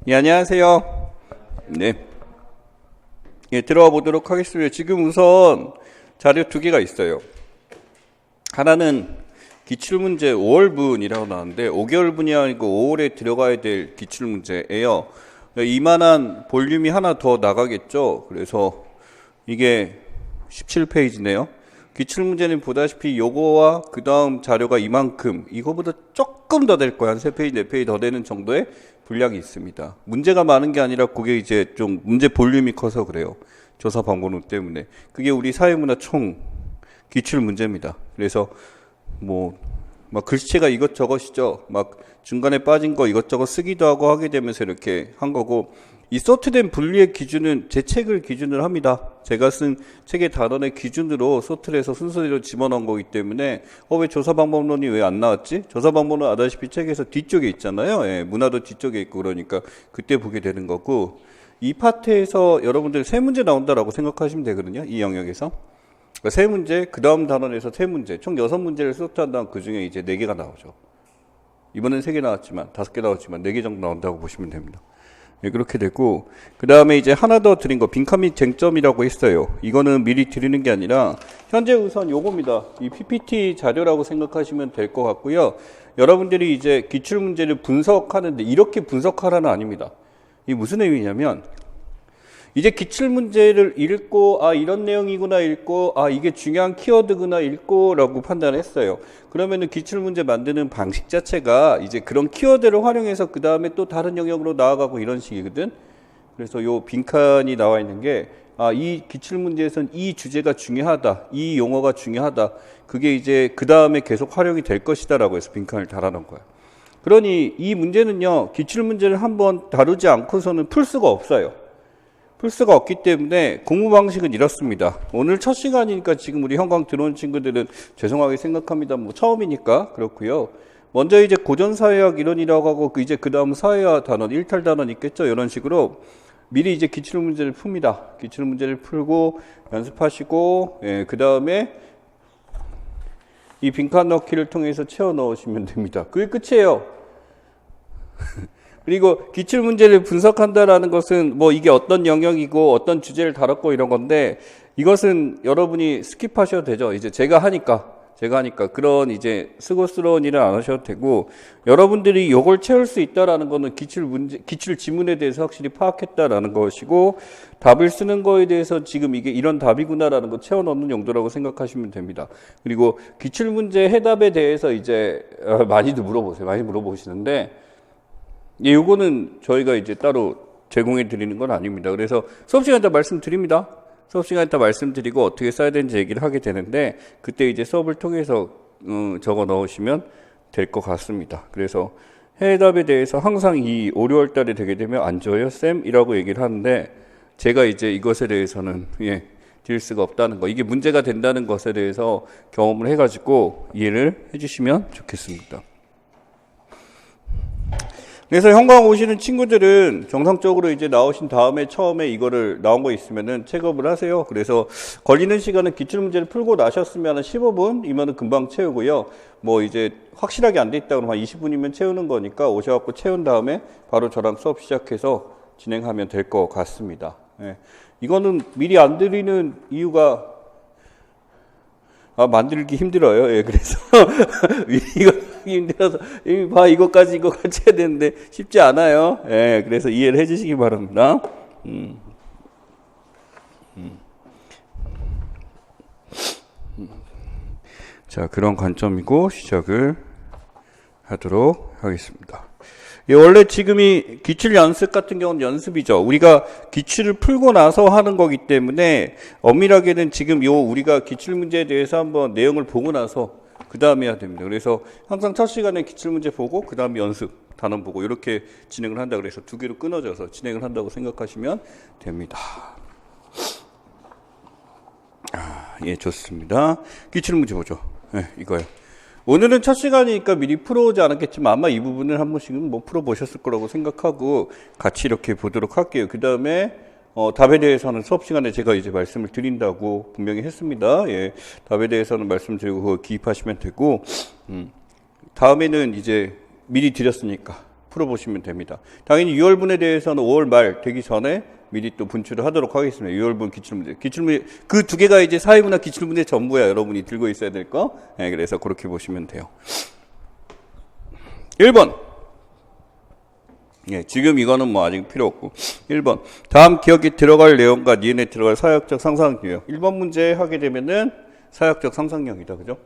예, 안녕하세요. 네. 예, 들어가 보도록 하겠습니다. 지금 우선 자료 두 개가 있어요. 하나는 기출문제 5월분이라고 나왔는데 5개월분이 아니고 5월에 들어가야 될 기출문제예요. 이만한 볼륨이 하나 더 나가겠죠. 그래서 이게 17페이지네요. 기출문제는 보다시피 요거와 그 다음 자료가 이만큼, 이거보다 조금 더 될 거야. 한 3페이지, 4페이지 더 되는 정도의 분량이 있습니다. 문제가 많은 게 아니라 그게 이제 좀 문제 볼륨이 커서 그래요. 조사 방법론 때문에. 그게 우리 사회문화 총 기출 문제입니다. 그래서 막 글씨체가 이것저것이죠. 막 중간에 빠진 거 이것저것 쓰기도 하고 하게 되면서 이렇게 한 거고, 이 소트된 분리의 기준은 제 책을 기준으로 합니다. 제가 쓴 책의 단원의 기준으로 소트를 해서 순서대로 집어넣은 거기 때문에 왜 조사 방법론이 왜 안 나왔지? 조사 방법론 아다시피 책에서 뒤쪽에 있잖아요. 예, 문화도 뒤쪽에 있고 그러니까 그때 보게 되는 거고, 이 파트에서 여러분들 세 문제 나온다라고 생각하시면 되거든요. 이 영역에서. 그러니까 세 문제, 그 다음 단원에서 세 문제, 총 6문제를 소트한다면 그 중에 이제 4개가 나오죠. 이번엔 3개 나왔지만, 5개 나왔지만 4개 정도 나온다고 보시면 됩니다. 예, 그렇게 되고, 그 다음에 이제 하나 더 드린 거, 빈칸 및 쟁점이라고 했어요. 이거는 미리 드리는 게 아니라, 현재 우선 요겁니다. 이 PPT 자료라고 생각하시면 될 것 같고요. 여러분들이 이제 기출문제를 분석하는데, 이렇게 분석하라는 아닙니다. 이게 무슨 의미냐면, 이제 기출문제를 읽고 이런 내용이구나 읽고 이게 중요한 키워드구나 읽고 라고 판단했어요. 그러면은 기출문제 만드는 방식 자체가 이제 그런 키워드를 활용해서 그 다음에 또 다른 영역으로 나아가고 이런 식이거든. 그래서 요 빈칸이 나와 있는 게 이 기출문제에선 이 주제가 중요하다, 이 용어가 중요하다, 그게 이제 그 다음에 계속 활용이 될 것이다 라고 해서 빈칸을 달아놓은 거야. 그러니 이 문제는요, 기출문제를 한번 다루지 않고서는 풀 수가 없어요. 풀 수가 없기 때문에 공부 방식은 이렇습니다. 오늘 첫 시간이니까 지금 우리 현강 들어온 친구들은 죄송하게 생각합니다. 처음이니까 그렇고요. 먼저 이제 고전사회학 이론이라고 하고 이제 그 다음 사회화 단원, 일탈 단원 있겠죠. 이런 식으로 미리 이제 기출문제를 풉니다. 기출문제를 풀고 연습하시고, 그 다음에 이 빈칸 넣기를 통해서 채워 넣으시면 됩니다. 그게 끝이에요. 그리고 기출문제를 분석한다라는 것은 이게 어떤 영역이고 어떤 주제를 다뤘고 이런 건데, 이것은 여러분이 스킵하셔도 되죠. 이제 제가 하니까 그런 이제 수고스러운 일은 안 하셔도 되고, 여러분들이 이걸 채울 수 있다라는 거는 기출 지문에 대해서 확실히 파악했다라는 것이고, 답을 쓰는 거에 대해서 지금 이게 이런 답이구나라는 거 채워 넣는 용도라고 생각하시면 됩니다. 그리고 기출문제 해답에 대해서 이제 많이들 물어보세요. 많이 물어보시는데, 예, 요거는 저희가 이제 따로 제공해 드리는 건 아닙니다. 그래서 수업 시간에 다 말씀드립니다. 수업 시간에 다 말씀드리고 어떻게 써야 되는지 얘기를 하게 되는데, 그때 이제 수업을 통해서 적어 넣으시면 될 것 같습니다. 그래서 해답에 대해서 항상 이 5, 6월 달에 되게 되면 안 줘요, 쌤? 이라고 얘기를 하는데, 제가 이제 이것에 대해서는 드릴 수가 없다는 거, 이게 문제가 된다는 것에 대해서 경험을 해가지고 이해를 해주시면 좋겠습니다. 그래서 현강 오시는 친구들은 정상적으로 이제 나오신 다음에 처음에 이거를 나온 거 있으면은 체크업을 하세요. 그래서 걸리는 시간은 기출문제를 풀고 나셨으면 한 15분이면은 금방 채우고요. 이제 확실하게 안 돼 있다 그러면 한 20분이면 채우는 거니까 오셔갖고 채운 다음에 바로 저랑 수업 시작해서 진행하면 될 것 같습니다. 예. 이거는 미리 안 드리는 이유가 만들기 힘들어요. 예, 그래서 이거 힘들어서 이것까지 해야 되는데 쉽지 않아요. 예, 그래서 이해를 해주시기 바랍니다. 자, 그런 관점이고 시작을 하도록 하겠습니다. 예, 원래 지금 이 기출 연습 같은 경우는 연습이죠. 우리가 기출을 풀고 나서 하는 거기 때문에 엄밀하게는 지금 우리가 기출 문제에 대해서 한번 내용을 보고 나서 그 다음에 해야 됩니다. 그래서 항상 첫 시간에 기출 문제 보고 그 다음에 연습 단원 보고 이렇게 진행을 한다. 그래서 두 개로 끊어져서 진행을 한다고 생각하시면 됩니다. 예, 좋습니다. 기출 문제 보죠. 예, 이거요. 오늘은 첫 시간이니까 미리 풀어오지 않았겠지만 아마 이 부분을 한 번씩은 풀어보셨을 거라고 생각하고 같이 이렇게 보도록 할게요. 그 다음에 답에 대해서는 수업 시간에 제가 이제 말씀을 드린다고 분명히 했습니다. 예, 답에 대해서는 말씀드리고 그거 기입하시면 되고, 다음에는 이제 미리 드렸으니까 풀어보시면 됩니다. 당연히 6월분에 대해서는 5월 말 되기 전에 미리 또 분출을 하도록 하겠습니다. 6월분 기출문제. 그 두 개가 이제 사회문화 기출문제 전부야. 여러분이 들고 있어야 될 거. 네, 그래서 그렇게 보시면 돼요. 1번. 예, 지금 이거는 뭐 아직 필요 없고. 1번. 다음 기억이 들어갈 내용과 니은에 들어갈 사역적 상상력. 1번 문제 하게 되면은 사역적 상상력이다. 그죠?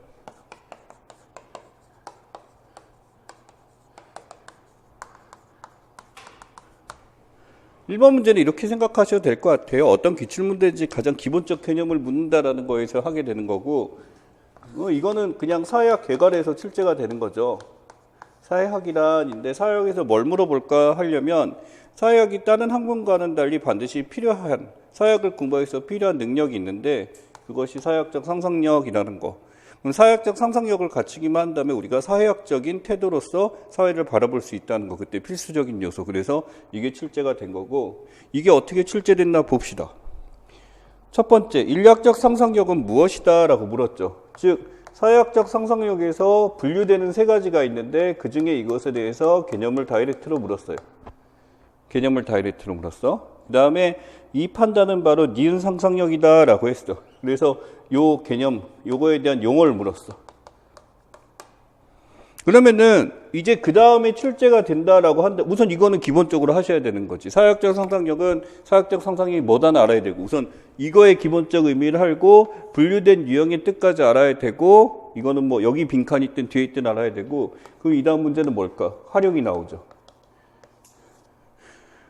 1번 문제는 이렇게 생각하셔도 될 것 같아요. 어떤 기출문제인지 가장 기본적 개념을 묻는다라는 거에서 하게 되는 거고, 이거는 그냥 사회학 개괄에서 출제가 되는 거죠. 사회학이란인데 사회학에서 뭘 물어볼까 하려면 사회학이 다른 학문과는 달리 반드시 필요한, 사회학을 공부해서 필요한 능력이 있는데 그것이 사회학적 상상력이라는 거. 그럼 사회학적 상상력을 갖추기만 한다면 우리가 사회학적인 태도로서 사회를 바라볼 수 있다는 거. 그때 필수적인 요소. 그래서 이게 출제가 된 거고, 이게 어떻게 출제됐나 봅시다. 첫 번째, 인류학적 상상력은 무엇이다? 라고 물었죠. 즉, 사회학적 상상력에서 분류되는 세 가지가 있는데 그 중에 이것에 대해서 개념을 다이렉트로 물었어요. 개념을 다이렉트로 물었어. 그 다음에 이 판단은 바로 니은 상상력이다 라고 했어. 그래서 요 개념, 요거에 대한 용어를 물었어. 그러면은 이제 그 다음에 출제가 된다라고 한다. 우선 이거는 기본적으로 하셔야 되는 거지. 사회학적 상상력은 사회학적 상상력이 뭐다는 알아야 되고, 우선 이거의 기본적 의미를 알고 분류된 유형의 뜻까지 알아야 되고, 이거는 뭐 여기 빈칸이 있든 뒤에 있든 알아야 되고, 그럼 이 다음 문제는 뭘까? 활용이 나오죠.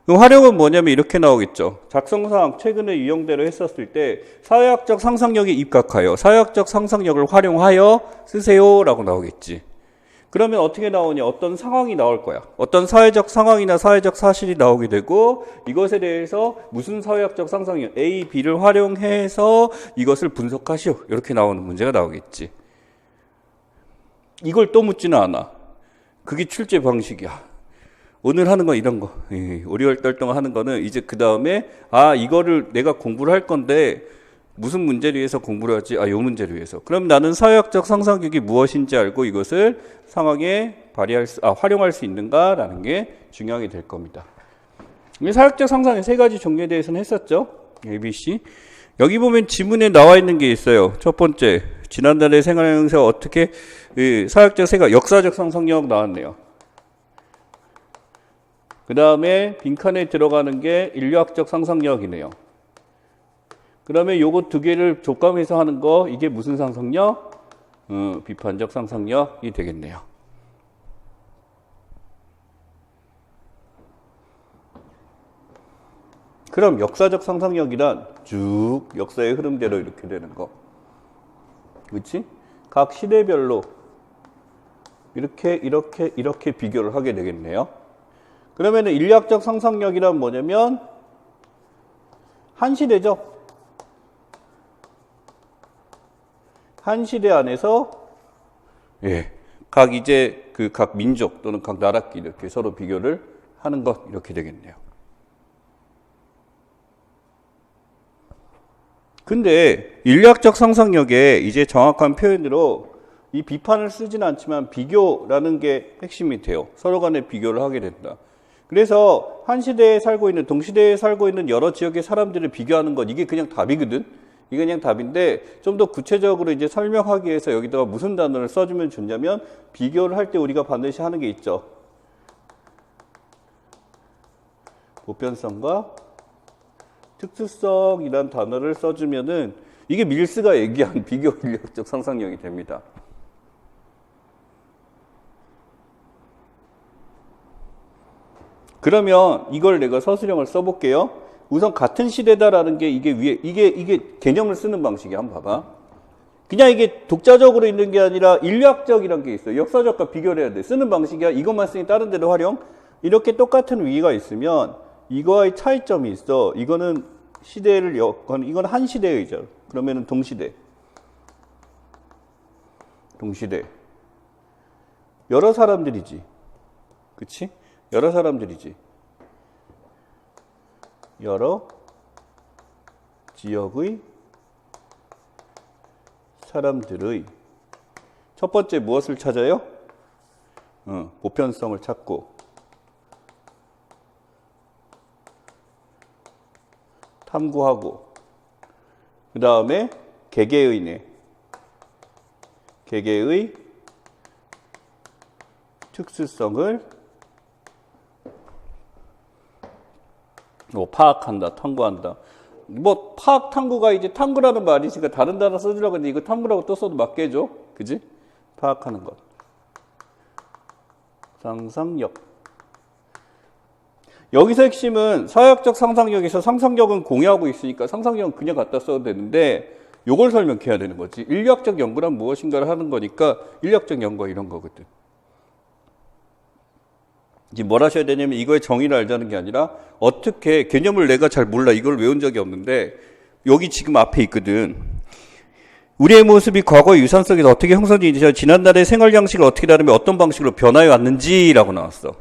그럼 활용은 뭐냐면 이렇게 나오겠죠. 작성상 최근에 유형대로 했었을 때 사회학적 상상력에 입각하여 사회학적 상상력을 활용하여 쓰세요라고 나오겠지. 그러면 어떻게 나오냐? 어떤 상황이 나올 거야. 어떤 사회적 상황이나 사회적 사실이 나오게 되고 이것에 대해서 무슨 사회학적 상상력 A, B를 활용해서 이것을 분석하시오. 이렇게 나오는 문제가 나오겠지. 이걸 또 묻지는 않아. 그게 출제 방식이야. 오늘 하는 건 이런 거. 5개월 동안 하는 거는 이제 그 다음에 이거를 내가 공부를 할 건데 무슨 문제를 위해서 공부를 하지? 요 문제를 위해서. 그럼 나는 사회학적 상상력이 무엇인지 알고 이것을 상황에 활용할 수 있는가라는 게 중요하게 될 겁니다. 사회학적 상상의 세 가지 종류에 대해서는 했었죠. A, B, C. 여기 보면 지문에 나와 있는 게 있어요. 첫 번째, 지난달에 생활형에서 어떻게 사회학적 세가 역사적 상상력 나왔네요. 그 다음에 빈칸에 들어가는 게 인류학적 상상력이네요. 그 다음에 요거 두 개를 족감해서 하는 거, 이게 무슨 상상력? 비판적 상상력이 되겠네요. 그럼 역사적 상상력이란 쭉 역사의 흐름대로 이렇게 되는 거. 그렇지? 각 시대별로 이렇게 비교를 하게 되겠네요. 그러면 인류학적 상상력이란 뭐냐면 한 시대죠. 한 시대 안에서 각 민족 또는 각 나라끼리 이렇게 서로 비교를 하는 것, 이렇게 되겠네요. 근데 인류학적 상상력에 이제 정확한 표현으로 이 비판을 쓰지는 않지만 비교라는 게 핵심이 돼요. 서로 간에 비교를 하게 된다. 그래서 한 시대에 살고 있는, 동시대에 살고 있는 여러 지역의 사람들을 비교하는 것, 이게 그냥 답이거든. 이게 그냥 답인데 좀 더 구체적으로 이제 설명하기 위해서 여기다가 무슨 단어를 써주면 좋냐면, 비교를 할 때 우리가 반드시 하는 게 있죠. 보편성과 특수성이란 단어를 써주면은 이게 밀스가 얘기한 비교 인류학적 상상력이 됩니다. 그러면 이걸 내가 서술형을 써볼게요. 우선 같은 시대다라는 게 이게 위에, 이게 개념을 쓰는 방식이야. 한번 봐봐. 그냥 이게 독자적으로 있는 게 아니라 인류학적이란 게 있어요. 역사적과 비교를 해야 돼. 쓰는 방식이야. 이것만 쓰니 다른 데로 활용. 이렇게 똑같은 위가 있으면 이거와의 차이점이 있어. 이거는 시대를 이건 한 시대의 의죠. 그러면은 동시대. 여러 사람들이지. 그치? 여러 사람들이지. 여러 지역의 사람들의 첫 번째 무엇을 찾아요? 보편성을 찾고, 탐구하고 그 다음에 개개의 특수성을 파악한다, 탐구한다. 뭐 파악 탐구가 이제 탐구라는 말이 있으니까 다른 단어 써주려고 했는데 이거 탐구라고 또 써도 맞겠죠? 그지? 파악하는 것. 상상력. 여기서 핵심은 사회학적 상상력에서 상상력은 공유하고 있으니까 상상력은 그냥 갖다 써도 되는데 요걸 설명해야 되는 거지. 인류학적 연구란 무엇인가를 하는 거니까 인류학적 연구가 이런 거거든. 이제 뭘 하셔야 되냐면 이거의 정의를 알자는 게 아니라 어떻게 개념을 내가 잘 몰라. 이걸 외운 적이 없는데 여기 지금 앞에 있거든. 우리의 모습이 과거의 유산 속에서 어떻게 형성되는지 지난날의 생활 양식을 어떻게 다르며 어떤 방식으로 변화해 왔는지라고 나왔어.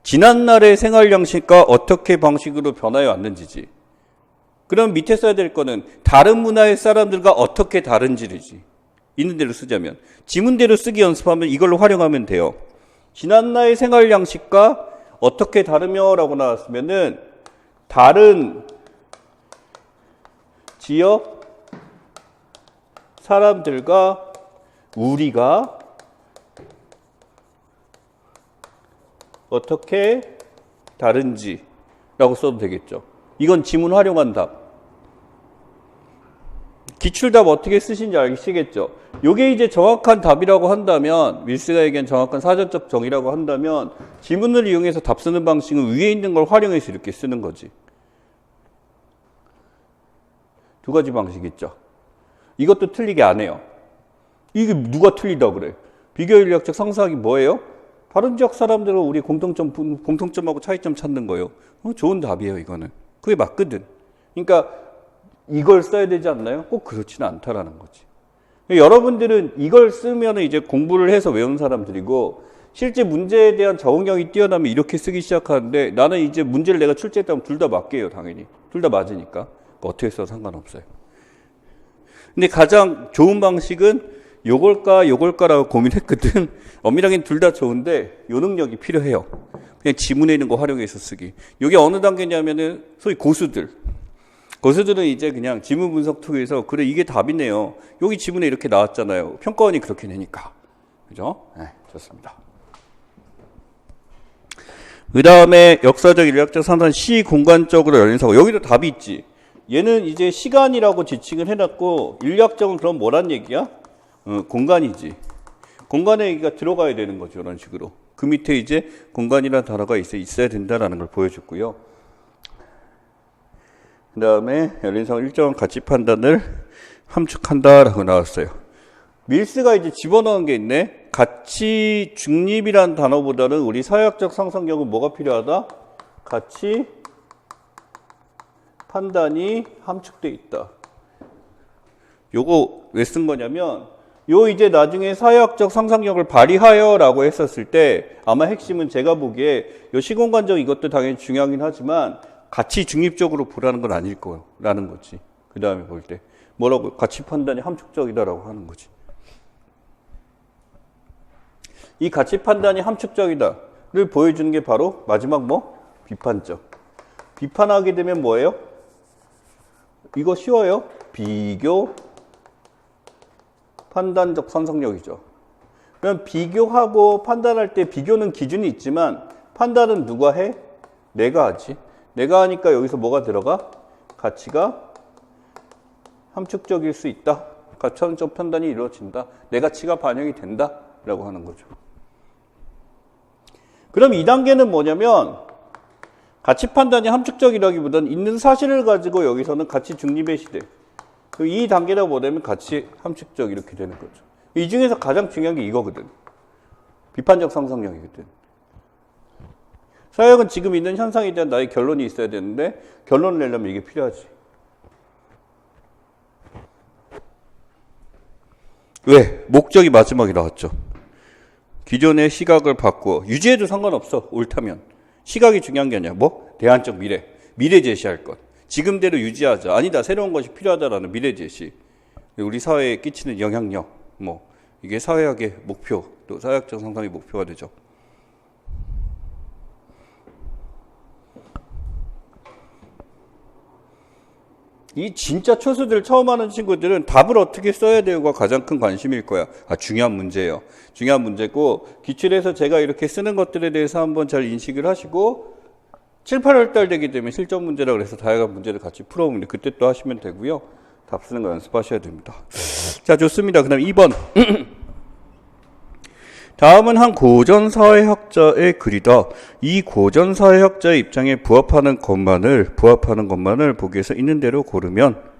지난날의 생활 양식과 어떻게 방식으로 변화해 왔는지지. 그럼 밑에 써야 될 거는 다른 문화의 사람들과 어떻게 다른지지. 있는 대로 쓰자면. 지문대로 쓰기 연습하면 이걸로 활용하면 돼요. 지난날의 생활 양식과 어떻게 다르며 라고 나왔으면은 다른 지역 사람들과 우리가 어떻게 다른지 라고 써도 되겠죠. 이건 지문 활용한 답. 기출답 어떻게 쓰신지 아시겠죠? 요게 이제 정확한 답이라고 한다면, 밀스가 얘기한 정확한 사전적 정의라고 한다면 지문을 이용해서 답 쓰는 방식은 위에 있는 걸 활용해서 이렇게 쓰는 거지. 두 가지 방식 있죠. 이것도 틀리게 안 해요. 이게 누가 틀리다 그래? 비교인류학적 상상이 뭐예요? 다른 지역 사람들은 우리 공통점하고 차이점 찾는 거예요. 좋은 답이에요, 이거는. 그게 맞거든. 그러니까 이걸 써야 되지 않나요? 꼭 그렇지는 않다라는 거지. 여러분들은 이걸 쓰면 이제 공부를 해서 외운 사람들이고 실제 문제에 대한 적응력이 뛰어나면 이렇게 쓰기 시작하는데 나는 이제 문제를 내가 출제했다면 둘 다 맞게요, 당연히. 둘 다 맞으니까. 어떻게 써도 상관없어요. 근데 가장 좋은 방식은 요걸까라고 고민했거든. 엄밀하게는 둘 다 좋은데 요 능력이 필요해요. 그냥 지문에 있는 거 활용해서 쓰기. 요게 어느 단계냐면은 소위 고수들은 이제 그냥 지문 분석 툴에서 그래 이게 답이네요. 여기 지문에 이렇게 나왔잖아요. 평가원이 그렇게 내니까. 그죠? 네, 좋습니다. 그 다음에 역사적 인류학적 상상 시공간적으로 열린 사고. 여기도 답이 있지. 얘는 이제 시간이라고 지칭을 해놨고 인류학적은 그럼 뭐란 얘기야? 공간이지. 공간의 얘기가 들어가야 되는 거죠. 이런 식으로. 그 밑에 이제 공간이라는 단어가 있어야 된다는 걸 보여줬고요. 그 다음에 열린상을 일정한 가치 판단을 함축한다라고 나왔어요. 밀스가 이제 집어넣은 게 있네. 가치 중립이라는 단어보다는 우리 사회학적 상상력은 뭐가 필요하다? 가치 판단이 함축돼 있다. 요거 왜 쓴 거냐면 요 이제 나중에 사회학적 상상력을 발휘하여라고 했었을 때 아마 핵심은 제가 보기에 요 시공간적 이것도 당연히 중요하긴 하지만 가치 중립적으로 보라는 건 아닐 거라는 거지. 그 다음에 볼 때 뭐라고? 가치 판단이 함축적이다라고 하는 거지. 이 가치 판단이 함축적이다를 보여주는 게 바로 마지막 뭐? 비판적. 비판하게 되면 뭐예요? 이거 쉬워요. 비교 판단적 상상력이죠. 그럼 비교하고 판단할 때 비교는 기준이 있지만 판단은 누가 해? 내가 하지. 내가 하니까 여기서 뭐가 들어가? 가치가 함축적일 수 있다. 가치적 판단이 이루어진다. 내 가치가 반영이 된다. 라고 하는 거죠. 그럼 2단계는 뭐냐면 가치 판단이 함축적이라기보다는 있는 사실을 가지고 여기서는 가치 중립의 시대. 이 단계라고 보면 가치 함축적 이렇게 되는 거죠. 이 중에서 가장 중요한 게 이거거든. 비판적 상상력이거든. 사회학은 지금 있는 현상에 대한 나의 결론이 있어야 되는데 결론을 내려면 이게 필요하지. 왜? 목적이 마지막에 나왔죠. 기존의 시각을 바꾸어. 유지해도 상관없어. 옳다면. 시각이 중요한 게 아니야. 뭐? 대안적 미래. 미래 제시할 것. 지금대로 유지하자. 아니다. 새로운 것이 필요하다라는 미래 제시. 우리 사회에 끼치는 영향력. 뭐 이게 사회학의 목표, 또 사회학적 상상의 목표가 되죠. 이 진짜 초수들 처음 하는 친구들은 답을 어떻게 써야 되고가 가장 큰 관심일 거야. 중요한 문제예요. 중요한 문제고, 기출에서 제가 이렇게 쓰는 것들에 대해서 한번 잘 인식을 하시고, 7, 8월 달 되기 때문에 실전 문제라고 해서 다양한 문제를 같이 풀어오는데 그때 또 하시면 되고요. 답 쓰는 거 연습하셔야 됩니다. 자, 좋습니다. 그 다음 2번. 다음은 한 고전사회학자의 글이다. 이 고전사회학자의 입장에 부합하는 것만을 보기 위해서 있는 대로 고르면,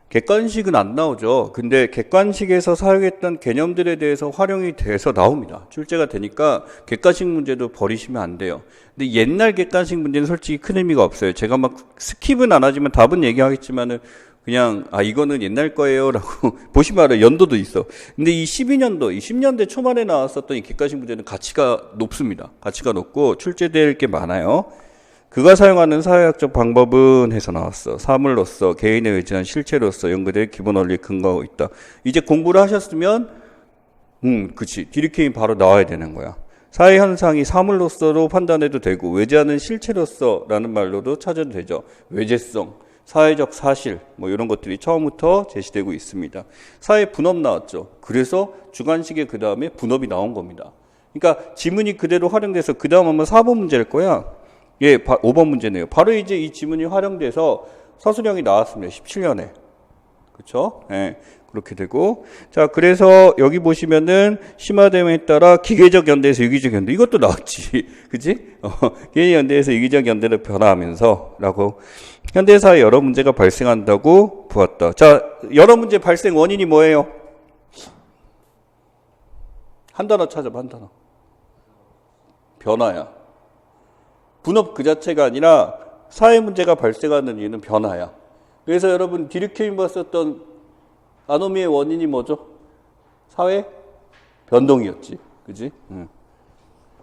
객관식은 안 나오죠. 근데 객관식에서 사용했던 개념들에 대해서 활용이 돼서 나옵니다. 출제가 되니까 객관식 문제도 버리시면 안 돼요. 근데 옛날 객관식 문제는 솔직히 큰 의미가 없어요. 제가 막 스킵은 안 하지만 답은 얘기하겠지만은 그냥 이거는 옛날 거예요 라고 보시면 알아요. 연도도 있어. 근데 이 12년도, 이 10년대 초반에 나왔었던 이 객관식 문제는 가치가 높습니다. 가치가 높고 출제될 게 많아요. 그가 사용하는 사회학적 방법은 해서 나왔어. 사물로서, 개인에 의지한 실체로서 연구될 기본 원리에 근거하고 있다. 이제 공부를 하셨으면, 그치. 디리케인 바로 나와야 되는 거야. 사회 현상이 사물로서로 판단해도 되고, 외재하는 실체로서라는 말로도 찾아도 되죠. 외재성, 사회적 사실, 이런 것들이 처음부터 제시되고 있습니다. 사회 분업 나왔죠. 그래서 주관식의 그 다음에 분업이 나온 겁니다. 그러니까 지문이 그대로 활용돼서 그 다음 아마 4번 문제일 거야. 예, 5번 문제네요. 바로 이제 이 지문이 활용돼서 서술형이 나왔습니다. 17년에. 그쵸? 예, 그렇게 되고. 자, 그래서 여기 보시면은 심화됨에 따라 기계적 연대에서 유기적 연대. 이것도 나왔지. 그치? 기계적 연대에서 유기적 연대로 변화하면서 라고. 현대사에 여러 문제가 발생한다고 보았다. 자, 여러 문제 발생 원인이 뭐예요? 한 단어 찾아봐, 한 단어. 변화야. 분업 그 자체가 아니라 사회 문제가 발생하는 이유는 변화야. 그래서 여러분 디르케임과 썼던 아노미의 원인이 뭐죠? 사회 변동이었지. 그지?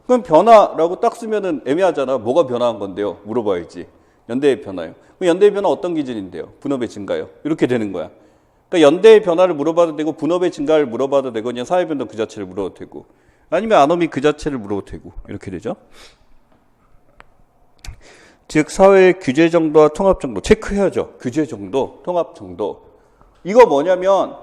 그럼 변화라고 딱 쓰면은 애매하잖아. 뭐가 변화한 건데요? 물어봐야지. 연대의 변화요. 그럼 연대의 변화 어떤 기준인데요? 분업의 증가요. 이렇게 되는 거야. 그러니까 연대의 변화를 물어봐도 되고 분업의 증가를 물어봐도 되고 그냥 사회 변동 그 자체를 물어도 되고 아니면 아노미 그 자체를 물어도 되고 이렇게 되죠. 즉 사회의 규제 정도와 통합 정도 체크해야죠. 규제 정도, 통합 정도. 이거 뭐냐면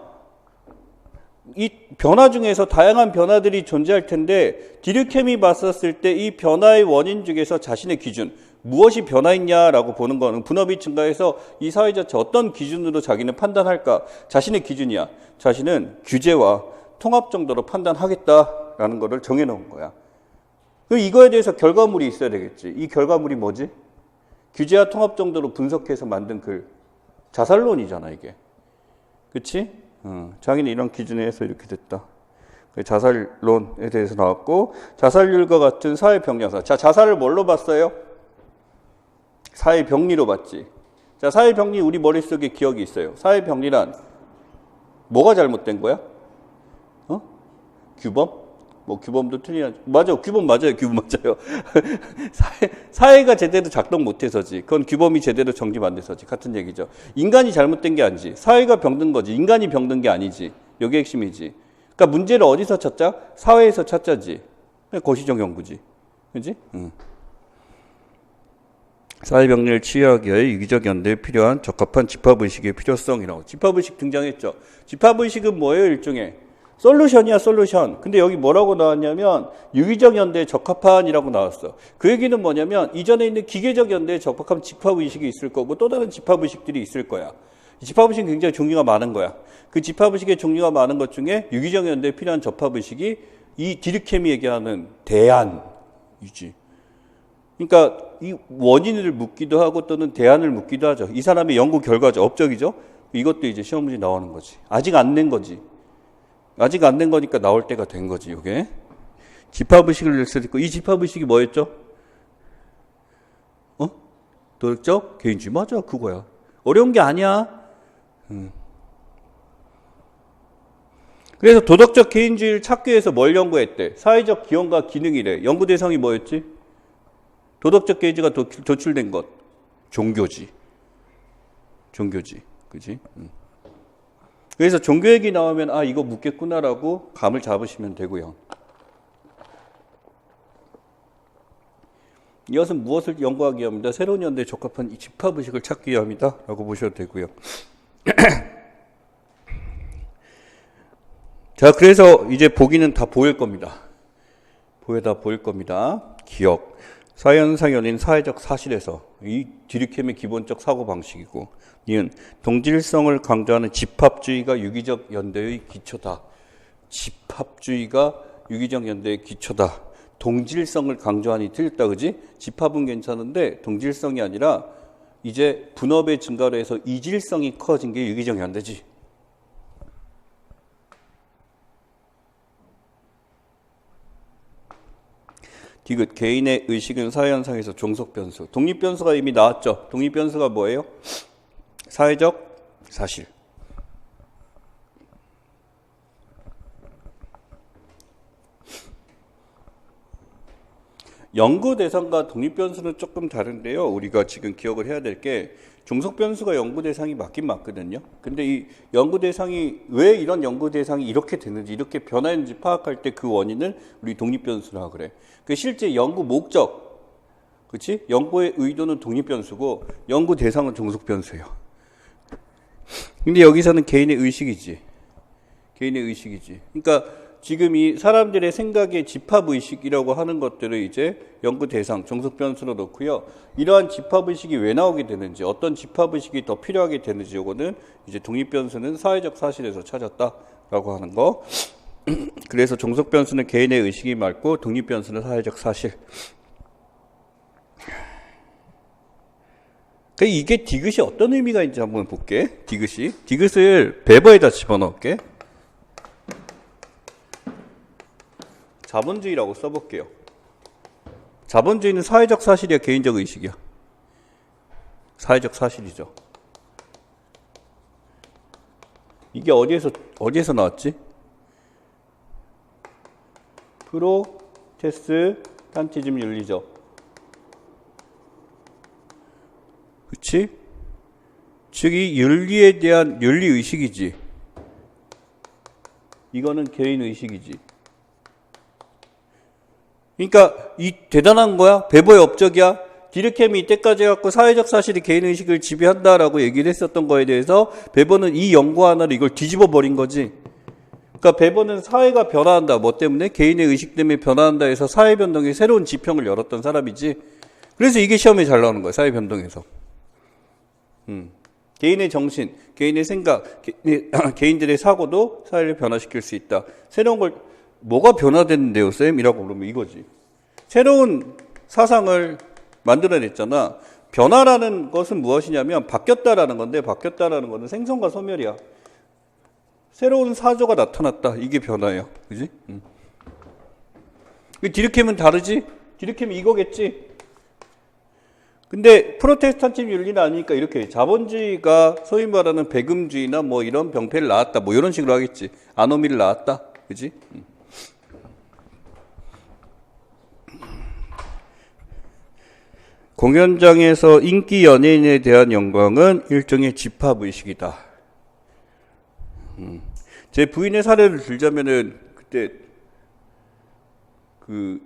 이 변화 중에서 다양한 변화들이 존재할 텐데 디르켐이 봤었을 때 이 변화의 원인 중에서 자신의 기준, 무엇이 변화했냐라고 보는 거는 분업이 증가해서 이 사회 자체 어떤 기준으로 자기는 판단할까? 자신의 기준이야. 자신은 규제와 통합 정도로 판단하겠다라는 거를 정해놓은 거야. 그럼 이거에 대해서 결과물이 있어야 되겠지. 이 결과물이 뭐지? 규제와 통합 정도로 분석해서 만든 글. 자살론이잖아, 이게. 그치? 자기는 이런 기준에 해서 이렇게 됐다. 자살론에 대해서 나왔고, 자살률과 같은 사회 병리학사. 자, 자살을 뭘로 봤어요? 사회 병리로 봤지. 자, 사회 병리 우리 머릿속에 기억이 있어요. 사회 병리란 뭐가 잘못된 거야? 규범? 규범도 틀리나? 맞아, 규범 맞아요. 규범 맞아요. 사회가 제대로 작동 못해서지. 그건 규범이 제대로 정립 안 돼서지. 같은 얘기죠. 인간이 잘못된 게 아니지. 사회가 병든 거지. 인간이 병든 게 아니지. 이게 핵심이지. 그러니까 문제를 어디서 찾자? 사회에서 찾자지. 거시적 연구지. 그지? 사회병리를 치유하기 위해 유기적 연대에 필요한 적합한 집합의식의 필요성이라고. 집합의식 등장했죠. 집합의식은 뭐예요? 일종의 솔루션이야, 솔루션. 근데 여기 뭐라고 나왔냐면 유기적 연대에 적합한이라고 나왔어. 그 얘기는 뭐냐면 이전에 있는 기계적 연대에 적합한 집합의식이 있을 거고 또 다른 집합의식들이 있을 거야. 집합의식은 굉장히 종류가 많은 거야. 그 집합의식의 종류가 많은 것 중에 유기적 연대에 필요한 접합의식이 이 디르켐이 얘기하는 대안이지. 그러니까 이 원인을 묻기도 하고 또는 대안을 묻기도 하죠. 이 사람의 연구 결과죠. 업적이죠. 이것도 이제 시험 문제 나오는 거지. 아직 안 낸 거지. 아직 안 된 거니까 나올 때가 된 거지, 이게. 집합의식을 낼 수도 있고, 이 집합의식이 뭐였죠? 도덕적 개인주의. 맞아, 그거야. 어려운 게 아니야. 그래서 도덕적 개인주의를 찾기 위해서 뭘 연구했대? 사회적 기원과 기능이래. 연구 대상이 뭐였지? 도덕적 개인주의가 도출된 것. 종교지. 종교지. 그지? 그래서 종교 얘기 나오면 이거 묻겠구나라고 감을 잡으시면 되고요. 이것은 무엇을 연구하기 위함이다? 새로운 연대에 적합한 이 집합의식을 찾기 위함이다 라고 보셔도 되고요. 자, 그래서 이제 보기는 다 보일 겁니다. 다 보일 겁니다. 기억. 사회현상이 연인 사회적 사실에서 이 디르켐의 기본적 사고방식이고, 니은 동질성을 강조하는 집합주의가 유기적 연대의 기초다. 집합주의가 유기적 연대의 기초다. 동질성을 강조하니 틀렸다, 그지? 집합은 괜찮은데 동질성이 아니라 이제 분업의 증가로 해서 이질성이 커진 게 유기적 연대지. 디귿, 개인의 의식은 사회현상에서 종속변수. 독립변수가 이미 나왔죠. 독립변수가 뭐예요? 사회적 사실. 연구 대상과 독립변수는 조금 다른데요. 우리가 지금 기억을 해야 될 게 종속변수가 연구 대상이 맞긴 맞거든요. 근데 이 연구 대상이 왜 이런 연구 대상이 이렇게 됐는지, 이렇게 변화했는지 파악할 때 그 원인을 우리 독립변수라고 그래. 그 실제 연구 목적, 그렇지? 연구의 의도는 독립변수고 연구 대상은 종속변수예요. 근데 여기서는 개인의 의식이지. 개인의 의식이지. 그러니까 지금 이 사람들의 생각의 집합의식이라고 하는 것들을 이제 연구 대상, 종속변수로 놓고요. 이러한 집합의식이 왜 나오게 되는지, 어떤 집합의식이 더 필요하게 되는지, 요거는 이제 독립변수는 사회적 사실에서 찾았다라고 하는 거. 그래서 종속변수는 개인의 의식이 맞고 독립변수는 사회적 사실. 이게 디귿이 어떤 의미가 있는지 한번 볼게. 디귿을 베버에다 집어넣을게. 자본주의라고 써볼게요. 자본주의는 사회적 사실이야, 개인적 의식이야? 사회적 사실이죠. 이게 어디에서 나왔지? 프로테스탄티즘 윤리죠. 그치? 즉, 이 윤리에 대한 윤리의식이지. 이거는 개인의식이지. 그러니까 이 대단한 거야. 베버의 업적이야. 디르켐이 이때까지 해갖고 사회적 사실이 개인의식을 지배한다라고 얘기를 했었던 거에 대해서 베버는 이 연구 하나로 이걸 뒤집어 버린 거지. 그러니까 베버는 사회가 변화한다. 뭐 때문에? 개인의 의식 때문에 변화한다 해서 사회 변동의 새로운 지평을 열었던 사람이지. 그래서 이게 시험에 잘 나오는 거야. 사회 변동에서. 개인의 정신, 개인의 생각, 개인들의 사고도 사회를 변화시킬 수 있다. 새로운 걸 뭐가 변화됐는데요, 쌤? 이라고 그러면 이거지. 새로운 사상을 만들어냈잖아. 변화라는 것은 무엇이냐면 바뀌었다라는 건데, 바뀌었다라는 것은 생성과 소멸이야. 새로운 사조가 나타났다. 이게 변화예요. 그지? 디르켐은 다르지? 디르켐이 이거겠지? 근데 프로테스탄티즘 윤리는 아니니까 이렇게 자본주의가 소위 말하는 배금주의나 뭐 이런 병폐를 낳았다. 뭐 이런 식으로 하겠지. 아노미를 낳았다. 그지? 공연장에서 인기 연예인에 대한 영광은 일종의 집합의식이다. 제 부인의 사례를 들자면은 그때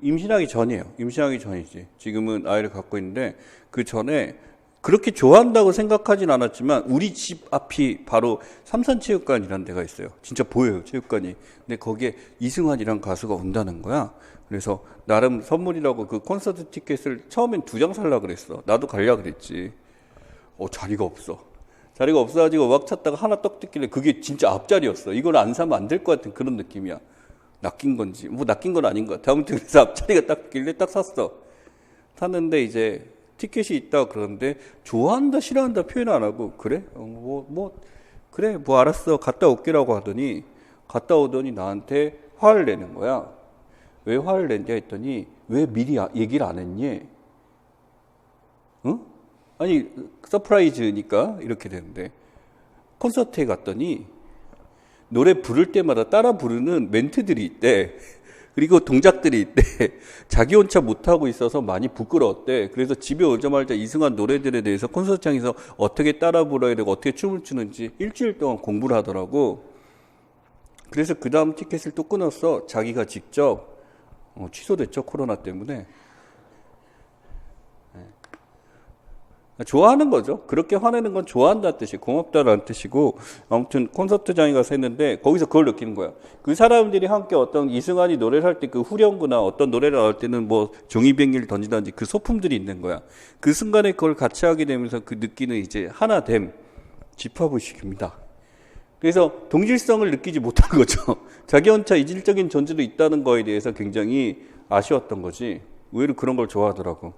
임신하기 전이에요. 임신하기 전이지. 지금은 아이를 갖고 있는데 그 전에 그렇게 좋아한다고 생각하진 않았지만 우리 집 앞이 바로 삼산체육관이라는 데가 있어요. 진짜 보여요, 체육관이. 근데 거기에 이승환이란 가수가 온다는 거야. 그래서 나름 선물이라고 그 콘서트 티켓을 처음엔 2장 살라 그랬어. 나도 가려고 그랬지. 자리가 없어. 자리가 없어가지고 막 찾다가 하나 떡 뜯길래 그게 진짜 앞자리였어. 이걸 안 사면 안 될 것 같은 그런 느낌이야. 낚인 건지 뭐 낚인 건 아닌 것 같아. 아무튼 그래서 앞자리가 딱 뜯길래 딱 샀어. 탔는데 이제 티켓이 있다 그러는데 좋아한다 싫어한다 표현 안 하고 그래? 그래 뭐 알았어 갔다 올게라고 하더니 갔다 오더니 나한테 화를 내는 거야. 왜 화를 냈냐 했더니 왜 미리 얘기를 안 했니? 응? 아니 서프라이즈니까 이렇게 되는데 콘서트에 갔더니 노래 부를 때마다 따라 부르는 멘트들이 있대. 그리고 동작들이 있대. 자기 혼자 못하고 있어서 많이 부끄러웠대. 그래서 집에 오자마자 이승환 노래들에 대해서 콘서트장에서 어떻게 따라 불러야 되고 어떻게 춤을 추는지 일주일 동안 공부를 하더라고. 그래서 그 다음 티켓을 또 끊었어. 자기가 직접 취소됐죠, 코로나 때문에. 좋아하는 거죠. 그렇게 화내는 건 좋아한다는 뜻이, 고맙다라는 뜻이고, 아무튼 콘서트장에 가서 했는데 거기서 그걸 느끼는 거야. 그 사람들이 함께 어떤 이승환이 노래를 할 때 그 후렴구나 어떤 노래를 나올 때는 뭐 종이비행기를 던지든지 그 소품들이 있는 거야. 그 순간에 그걸 같이 하게 되면서 그 느끼는 이제 하나됨, 집합의식입니다. 그래서 동질성을 느끼지 못한 거죠. 자기 혼자 이질적인 존재도 있다는 거에 대해서 굉장히 아쉬웠던 거지. 의외로 그런 걸 좋아하더라고.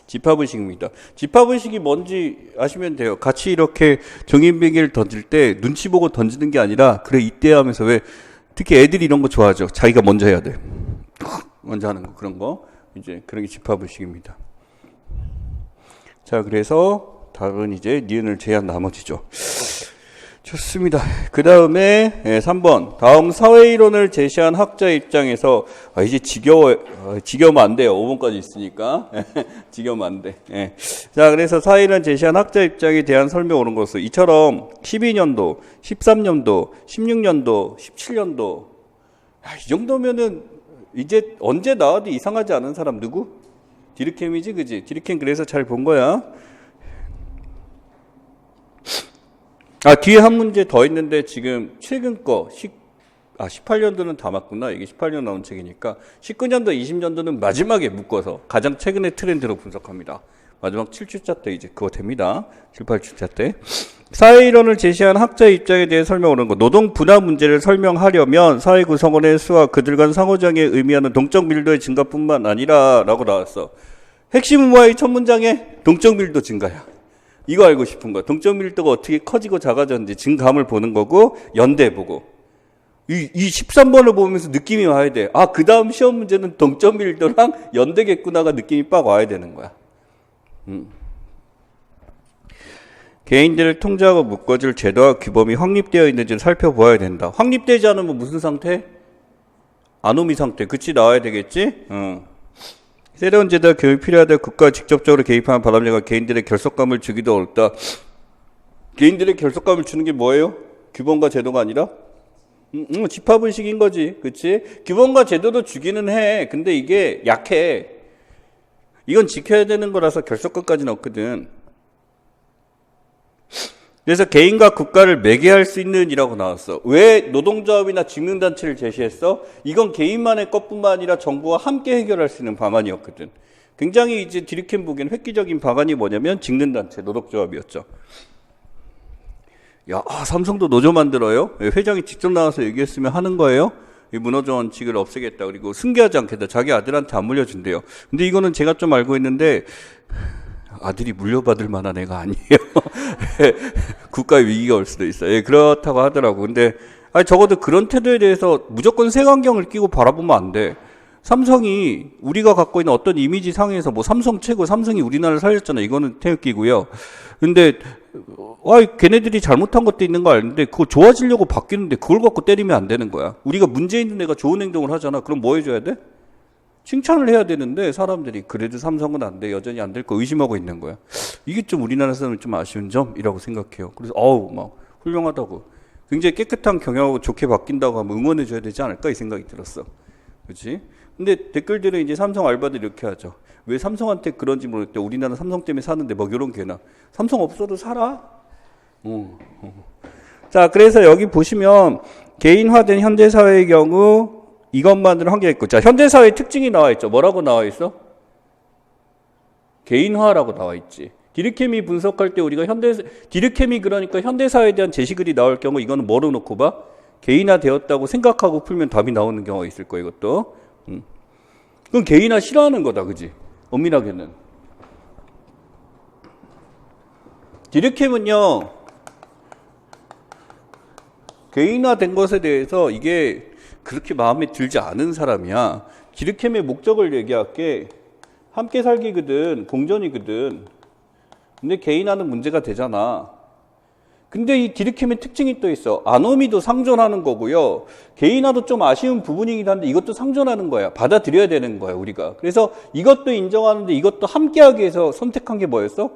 집합의식입니다. 집합의식이 뭔지 아시면 돼요. 같이 이렇게 종이비행기를 던질 때 눈치 보고 던지는 게 아니라 그래 이때 하면서 왜 특히 애들이 이런 거 좋아하죠. 자기가 먼저 해야 돼. 먼저 하는 거 그런 거 이제 그런 게 집합의식입니다. 자 그래서 답은 이제 니은을 제한 나머지죠. 좋습니다. 그 다음에 3번. 다음 사회이론을 제시한 학자의 입장에서 이제 지겨우면 안 돼요. 5번까지 있으니까. 지겨우면 안 돼. 자, 그래서 사회이론 제시한 학자 입장에 대한 설명 오는 것은 이처럼 12년도, 13년도, 16년도, 17년도 이 정도면은 이제 언제 나와도 이상하지 않은 사람 누구? 디르켐이지, 그지? 디르켐 그래서 잘 본 거야. 뒤에 한 문제 더 있는데 지금 최근 거 18년도는 다 맞구나. 이게 18년 나온 책이니까 19년도, 20년도는 마지막에 묶어서 가장 최근의 트렌드로 분석합니다. 마지막 7주차 때 이제 그거 됩니다. 7, 8주차 때. 사회이론을 제시한 학자의 입장에 대해 설명하는 거. 노동 분화 문제를 설명하려면 사회 구성원의 수와 그들 간 상호작용에 의미하는 동적 밀도의 증가뿐만 아니라 라고 나왔어. 핵심은 뭐야? 이 첫 문장에 동적 밀도 증가야. 이거 알고 싶은 거야. 동적 밀도가 어떻게 커지고 작아졌는지 증감을 보는 거고 연대 보고. 이 13번을 보면서 느낌이 와야 돼. 그 다음 시험 문제는 동적 밀도랑 연대겠구나가 느낌이 빡 와야 되는 거야. 개인들을 통제하고 묶어줄 제도와 규범이 확립되어 있는지를 살펴보아야 된다. 확립되지 않으면 무슨 상태? 아노미 상태. 그치 나와야 되겠지? 새로운 제도와 교육이 필요하다. 국가가 직접적으로 개입하는 바람직한 개인들의 결속감을 주기도 어렵다. 개인들의 결속감을 주는 게 뭐예요? 규범과 제도가 아니라? 집합의식인 거지. 그치? 규범과 제도도 주기는 해. 근데 이게 약해. 이건 지켜야 되는 거라서 결속감까지는 없거든. 그래서 개인과 국가를 매개할 수 있는 이라고 나왔어. 왜 노동조합이나 직능단체를 제시했어? 이건 개인만의 것뿐만 아니라 정부와 함께 해결할 수 있는 방안이었거든. 굉장히 이제 디르켐 보기엔 획기적인 방안이 뭐냐면 직능단체, 노동조합이었죠. 삼성도 노조 만들어요? 회장이 직접 나와서 얘기했으면 하는 거예요? 이 문호조 원칙을 없애겠다. 그리고 승계하지 않겠다. 자기 아들한테 안 물려준대요. 근데 이거는 제가 좀 알고 있는데 아들이 물려받을 만한 애가 아니에요. 국가의 위기가 올 수도 있어요. 그렇다고 하더라고. 근데 적어도 그런 태도에 대해서 무조건 색안경을 끼고 바라보면 안 돼. 삼성이 우리가 갖고 있는 어떤 이미지 상에서 뭐 삼성 최고, 삼성이 우리나라를 살렸잖아. 이거는 태극기고요. 근데 걔네들이 잘못한 것도 있는 거 아는데 그거 좋아지려고 바뀌는데 그걸 갖고 때리면 안 되는 거야. 우리가 문제 있는 애가 좋은 행동을 하잖아. 그럼 뭐 해줘야 돼? 칭찬을 해야 되는데 사람들이 그래도 삼성은 안 돼. 여전히 안 될 거 의심하고 있는 거야. 이게 좀 우리나라에서는 좀 아쉬운 점이라고 생각해요. 그래서 막 훌륭하다고. 굉장히 깨끗한 경영하고 좋게 바뀐다고 하면 응원해 줘야 되지 않을까 이 생각이 들었어. 그렇지? 근데 댓글들은 이제 삼성 알바들이 이렇게 하죠. 왜 삼성한테 그런지 모르겠대. 우리나라 삼성 때문에 사는데 막 이런 개나. 삼성 없어도 살아. 자, 그래서 여기 보시면 개인화된 현대사회의 경우 이것만으로 한계가 있고. 자, 현대사회의 특징이 나와 있죠. 뭐라고 나와 있어? 개인화라고 나와 있지. 디르켐이 분석할 때 우리가 디르켐이 그러니까 현대사회에 대한 제시글이 나올 경우 이거는 뭐로 놓고 봐? 개인화되었다고 생각하고 풀면 답이 나오는 경우가 있을 거야, 이것도. 그건 개인화 싫어하는 거다, 그지? 엄밀하게는. 디르켐은요, 개인화된 것에 대해서 이게 그렇게 마음에 들지 않은 사람이야. 디르켐의 목적을 얘기할게. 함께 살기거든, 공존이거든. 근데 개인화는 문제가 되잖아. 근데 이 디르켐의 특징이 또 있어. 아노미도 상존하는 거고요. 개인화도 좀 아쉬운 부분이긴 한데 이것도 상존하는 거야. 받아들여야 되는 거야, 우리가. 그래서 이것도 인정하는데 이것도 함께하기 위해서 선택한 게 뭐였어?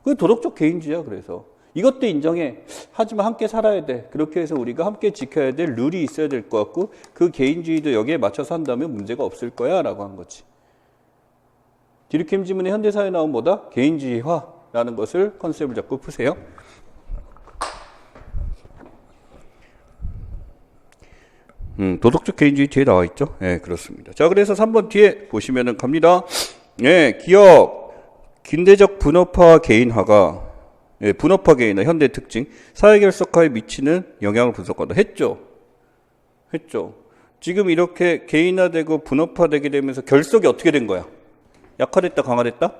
그게 도덕적 개인주의야, 그래서. 이것도 인정해. 하지만 함께 살아야 돼. 그렇게 해서 우리가 함께 지켜야 될 룰이 있어야 될 것 같고 그 개인주의도 여기에 맞춰서 한다면 문제가 없을 거야 라고 한 거지. 디르켐 지문의 현대사회에 나온 뭐다? 개인주의화라는 것을 컨셉을 잡고 푸세요. 도덕적 개인주의 뒤에 나와 있죠. 네, 그렇습니다. 자, 그래서 3번 뒤에 보시면은 갑니다. 네, 기업, 근대적 분업화와 개인화가, 네, 분업화 개인화, 현대 특징, 사회결석화에 미치는 영향을 분석한다. 했죠. 지금 이렇게 개인화되고 분업화되게 되면서 결석이 어떻게 된 거야? 약화됐다, 강화됐다?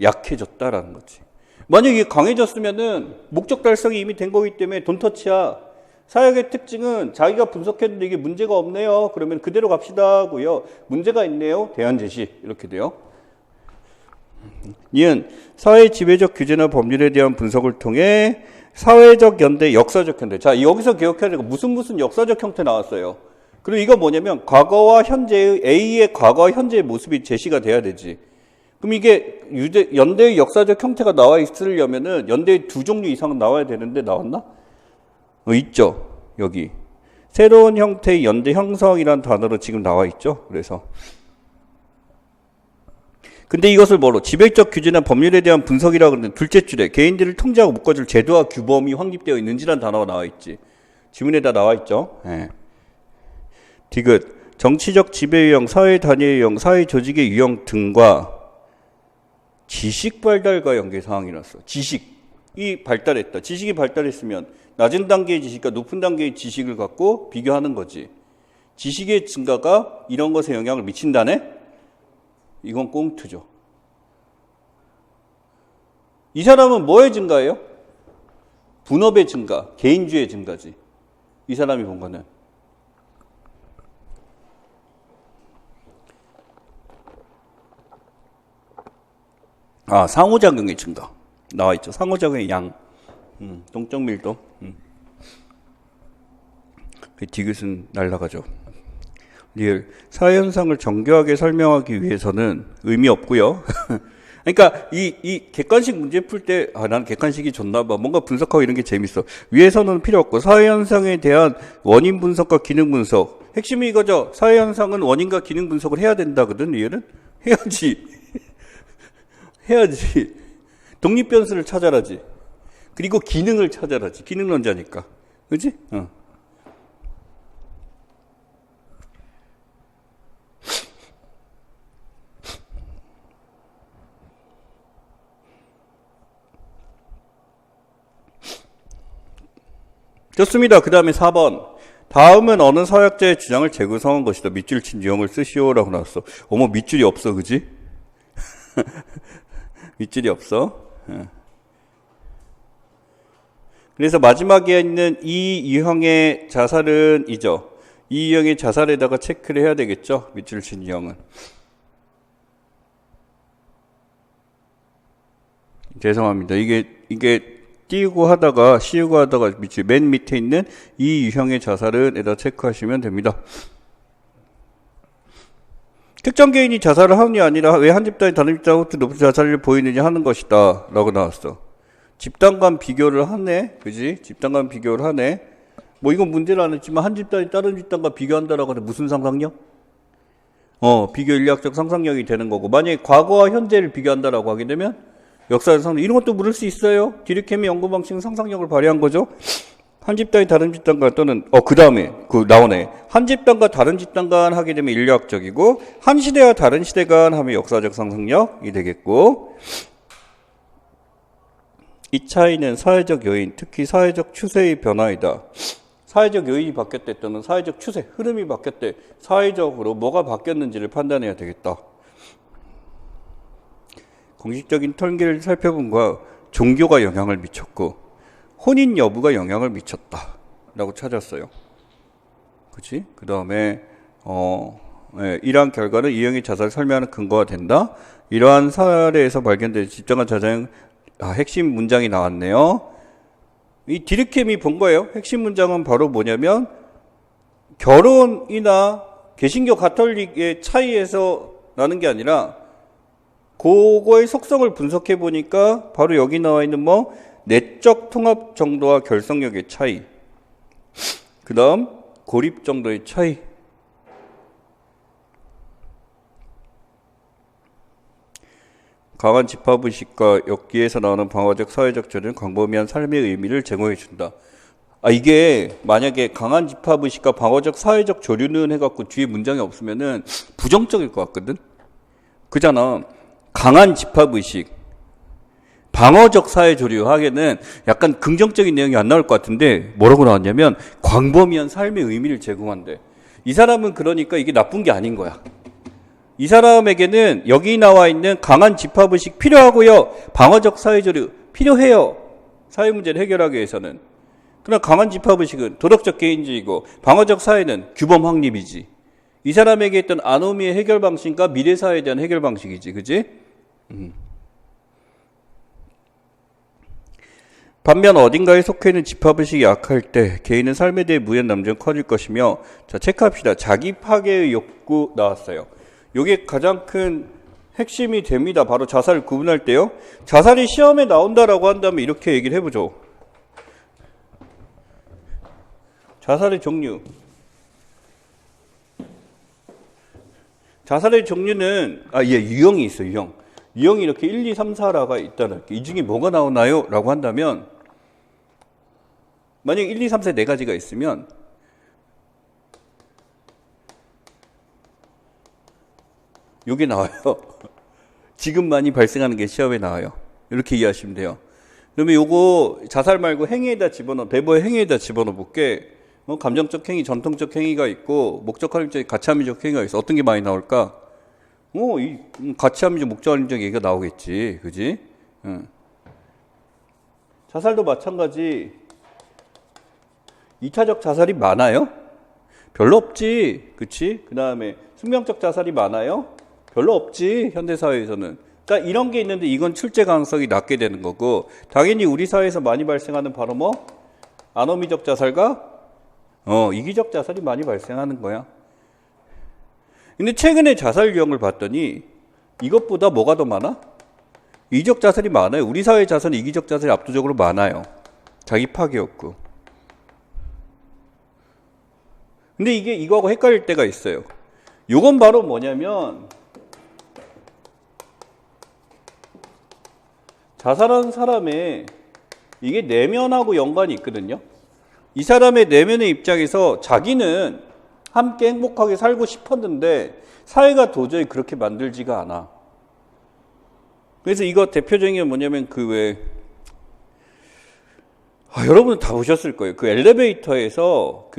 약해졌다라는 거지. 만약에 이게 강해졌으면은 목적 달성이 이미 된 거기 때문에 돈터치야. 사역의 특징은 자기가 분석했는데 이게 문제가 없네요. 그러면 그대로 갑시다 하고요. 문제가 있네요. 대안 제시. 이렇게 돼요. 이은 사회 지배적 규제나 법률에 대한 분석을 통해 사회적 연대, 역사적 현대. 자, 여기서 기억해야 되는 거 무슨 역사적 형태 나왔어요. 그리고 이거 뭐냐면 과거와 현재의 A의 과거와 현재의 모습이 제시가 돼야 되지. 그럼 이게 연대의 역사적 형태가 나와 있으려면은 연대의 두 종류 이상은 나와야 되는데 나왔나? 있죠. 여기. 새로운 형태의 연대 형성이라는 단어로 지금 나와 있죠. 그래서. 근데 이것을 뭐로? 지배적 규제나 법률에 대한 분석이라고 그러는데 둘째 줄에 개인들을 통제하고 묶어줄 제도와 규범이 확립되어 있는지라는 단어가 나와 있지. 지문에 다 나와 있죠. 네. 디귿. 정치적 지배 유형, 사회 단위의 유형, 사회 조직의 유형 등과 지식 발달과 연계 사항이 났어. 지식이 발달했다. 지식이 발달했으면 낮은 단계의 지식과 높은 단계의 지식을 갖고 비교하는 거지. 지식의 증가가 이런 것에 영향을 미친다네? 이건 꽁트죠. 이 사람은 뭐의 증가예요? 분업의 증가, 개인주의 증가지. 이 사람이 본 거는. 상호작용의 증가. 나와 있죠. 상호작용의 양. 동적 밀도. 디귿은 날라가죠. 리을. 사회현상을 정교하게 설명하기 위해서는 의미 없고요. 그러니까 이 객관식 문제 풀 때 난 객관식이 좋나 봐. 뭔가 분석하고 이런 게 재밌어. 위해서는 필요 없고 사회현상에 대한 원인 분석과 기능 분석. 핵심이 이거죠. 사회현상은 원인과 기능 분석을 해야 된다거든. 리을은 해야지. 독립변수를 찾아라지. 그리고 기능을 찾아라지. 기능론자니까. 그치? 좋습니다. 그 다음에 4번. 다음은 어느 사역자의 주장을 재구성한 것이다. 밑줄 친 유형을 쓰시오라고 나왔어. 어머, 밑줄이 없어. 그지? 밑줄이 없어. 그래서 마지막에 있는 이 유형의 자살은 이죠. 이 유형의 자살에다가 체크를 해야 되겠죠. 밑줄 친 유형은. 죄송합니다. 이게 띄우고 하다가 씌우고 하다가 맨 밑에 있는 이 유형의 자살은 에다 체크하시면 됩니다. 특정 개인이 자살을 하느냐 아니라 왜 한 집단이 다른 집단으로부터 높은 자살을 보이느냐 하는 것이다 라고 나왔어. 집단 간 비교를 하네. 그지? 집단 간 비교를 하네. 뭐 이건 문제를 안 했지만 한 집단이 다른 집단과 비교한다라고 하면 무슨 상상력? 비교 인류학적 상상력이 되는 거고, 만약에 과거와 현재를 비교한다라고 하게 되면 역사적 상상, 이런 것도 물을 수 있어요. 디르켐의 연구 방식은 상상력을 발휘한 거죠. 한 집단이 다른 집단과 또는 그 다음에 나오네. 한 집단과 다른 집단 간 하게 되면 인류학적이고, 한 시대와 다른 시대 간 하면 역사적 상상력이 되겠고, 이 차이는 사회적 요인, 특히 사회적 추세의 변화이다. 사회적 요인이 바뀌었대 또는 사회적 추세, 흐름이 바뀌었대. 사회적으로 뭐가 바뀌었는지를 판단해야 되겠다. 공식적인 통계를 살펴본과 종교가 영향을 미쳤고 혼인 여부가 영향을 미쳤다 라고 찾았어요. 그치? 그 다음에 이러한 결과는 이형의 자살을 설명하는 근거가 된다. 이러한 사례에서 발견된 집정한 자장 핵심 문장이 나왔네요. 이 디르켐이 본 거예요. 핵심 문장은 바로 뭐냐면 결혼이나 개신교 가톨릭의 차이에서 나는 게 아니라 그거의 속성을 분석해 보니까 바로 여기 나와 있는 내적 통합 정도와 결속력의 차이, 그 다음 고립 정도의 차이, 강한 집합의식과 엮기에서 나오는 방어적 사회적 조류는 광범위한 삶의 의미를 제공해 준다. 이게 만약에 강한 집합의식과 방어적 사회적 조류는 해갖고 뒤에 문장이 없으면은 부정적일 것 같거든. 그잖아. 강한 집합의식, 방어적 사회 조류 하기에는 약간 긍정적인 내용이 안 나올 것 같은데 뭐라고 나왔냐면 광범위한 삶의 의미를 제공한대. 이 사람은 그러니까 이게 나쁜 게 아닌 거야. 이 사람에게는 여기 나와 있는 강한 집합의식 필요하고요. 방어적 사회 조류 필요해요. 사회 문제를 해결하기 위해서는. 그러나 강한 집합의식은 도덕적 개인주의고 방어적 사회는 규범 확립이지. 이 사람에게 있던 아노미의 해결 방식과 미래 사회에 대한 해결 방식이지. 그지? 반면 어딘가에 속해 있는 집합의식이 약할 때 개인은 삶에 대해 무한 남정이 커질 것이며, 자, 체크합시다. 자기 파괴의 욕구 나왔어요. 이게 가장 큰 핵심이 됩니다. 바로 자살을 구분할 때요. 자살이 시험에 나온다라고 한다면 이렇게 얘기를 해보죠. 자살의 종류. 자살의 종류는 유형이 있어요. 유형. 유형이 이렇게 1, 2, 3, 4라가 있다는 이 중에 뭐가 나오나요? 라고 한다면 만약 1, 2, 3, 4 네 가지가 있으면 요게 나와요. 지금 많이 발생하는 게 시험에 나와요. 이렇게 이해하시면 돼요. 그러면 요거 자살 말고 행위에다 배보의 행위에다 집어넣어 볼게. 감정적 행위, 전통적 행위가 있고 목적 활용적, 가치함의적 행위가 있어. 어떤 게 많이 나올까? 이 가치함의적, 목적 활용적 얘기가 나오겠지. 그지? 자살도 마찬가지. 2차적 자살이 많아요? 별로 없지. 그치? 그 다음에 숙명적 자살이 많아요? 별로 없지. 현대사회에서는. 그러니까 이런 게 있는데 이건 출제 가능성이 낮게 되는 거고, 당연히 우리 사회에서 많이 발생하는 바로 아노미적 자살과 이기적 자살이 많이 발생하는 거야. 근데 최근에 자살 유형을 봤더니 이것보다 뭐가 더 많아? 이기적 자살이 많아요. 우리 사회 자살은 이기적 자살이 압도적으로 많아요. 자기 파괴였고. 근데 이게 이거하고 헷갈릴 때가 있어요. 요건 바로 뭐냐면 자살한 사람의 이게 내면하고 연관이 있거든요. 이 사람의 내면의 입장에서 자기는 함께 행복하게 살고 싶었는데 사회가 도저히 그렇게 만들지가 않아. 그래서 이거 대표적인 게 뭐냐면 여러분 다 보셨을 거예요. 그 엘리베이터에서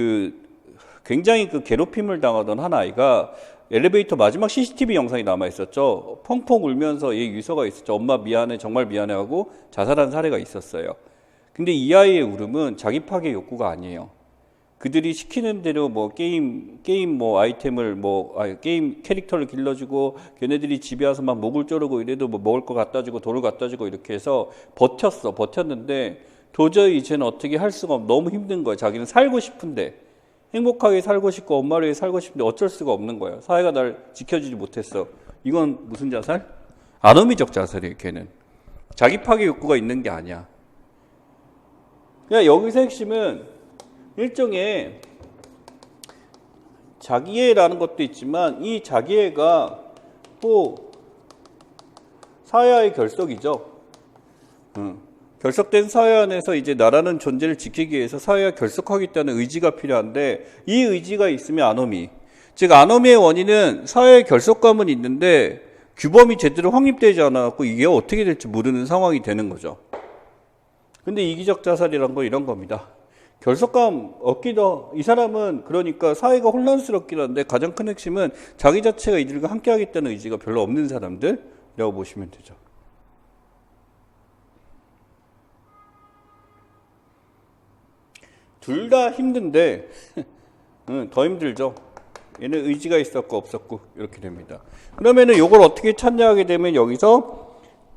굉장히 괴롭힘을 당하던 한 아이가 엘리베이터 마지막 CCTV 영상이 남아 있었죠. 펑펑 울면서 얘 유서가 있었죠. 엄마 미안해, 정말 미안해 하고 자살한 사례가 있었어요. 근데 이 아이의 울음은 자기 파괴 욕구가 아니에요. 그들이 시키는 대로 게임 아이템을 게임 캐릭터를 길러주고 걔네들이 집에 와서 막 목을 조르고 이래도 먹을 거 갖다 주고 돌을 갖다 주고 이렇게 해서 버텼는데 도저히 이제는 어떻게 할 수가 너무 힘든 거예요. 자기는 살고 싶은데 행복하게 살고 싶고 엄마를 위해 살고 싶은데 어쩔 수가 없는 거예요. 사회가 날 지켜주지 못했어. 이건 무슨 자살? 아노미적 자살이에요. 걔는 자기 파괴 욕구가 있는 게 아니야. 그러니까 여기서 핵심은 일종의 자기애라는 것도 있지만 이 자기애가 또 사회와의 결속이죠. 결속된 사회 안에서 이제 나라는 존재를 지키기 위해서 사회와 결속하겠다는 의지가 필요한데 이 의지가 있으면 아노미. 즉 아노미의 원인은 사회의 결속감은 있는데 규범이 제대로 확립되지 않아갖고 이게 어떻게 될지 모르는 상황이 되는 거죠. 근데 이기적 자살이란 건 이런 겁니다. 결속감 얻기도, 이 사람은 그러니까 사회가 혼란스럽긴 한데 가장 큰 핵심은 자기 자체가 이들과 함께 하겠다는 의지가 별로 없는 사람들이라고 보시면 되죠. 둘 다 힘든데 더 힘들죠. 얘는 의지가 있었고 없었고 이렇게 됩니다. 그러면은 이걸 어떻게 찾냐 하게 되면 여기서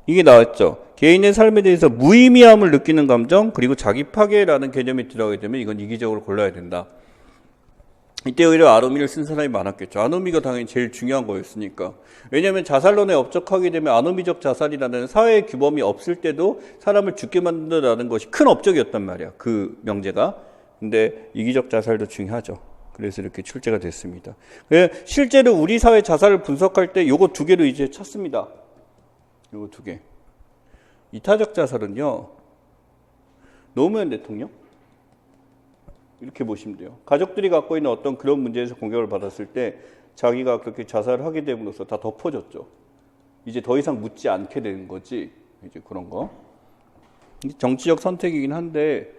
이게 나왔죠. 개인의 삶에 대해서 무의미함을 느끼는 감정, 그리고 자기 파괴라는 개념이 들어가게 되면 이건 이기적으로 골라야 된다. 이때 오히려 아노미를 쓴 사람이 많았겠죠. 아노미가 당연히 제일 중요한 거였으니까. 왜냐하면 자살론에 업적하게 되면 아노미적 자살이라는 사회의 규범이 없을 때도 사람을 죽게 만든다는 것이 큰 업적이었단 말이야. 그 명제가. 근데 이기적 자살도 중요하죠. 그래서 이렇게 출제가 됐습니다. 실제로 우리 사회 자살을 분석할 때 요거 두 개로 이제 찾습니다. 요거 두 개. 이타적 자살은요, 노무현 대통령? 이렇게 보시면 돼요. 가족들이 갖고 있는 어떤 그런 문제에서 공격을 받았을 때 자기가 그렇게 자살을 하게 됨으로써 다 덮어졌죠. 이제 더 이상 묻지 않게 되는 거지. 이제 그런 거. 정치적 선택이긴 한데,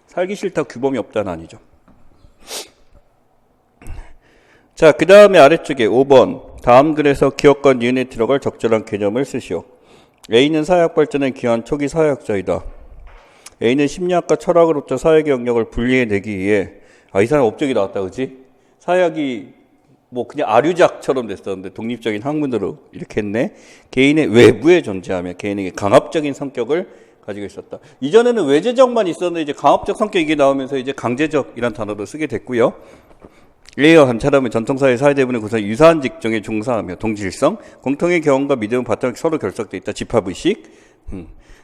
살기 싫다 규범이 없다는 아니죠. 자, 그 다음에 아래쪽에 5번. 다음 글에서 기업과 니은에 들어갈 적절한 개념을 쓰시오. A는 사회학 발전에 기여한 초기 사회학자이다. A는 심리학과 철학으로부터 사회의 영역을 분리해내기 위해, 이 사람 업적이 나왔다, 그지? 사회학이 뭐 그냥 아류작처럼 됐었는데 독립적인 학문으로 이렇게 했네. 개인의 외부에 존재하며 개인에게 강압적인 성격을 가지고 있었다. 이전에는 외재적만 있었는데 이제 강압적 성격 이게 나오면서 이제 강제적이란 단어도 쓰게 됐고요. A와 한 사람은 전통사회 사회대부분의 구성 유사한 직종에 종사하며 동질성, 공통의 경험과 믿음을 바탕으로 서로 결속되어 있다. 집합의식.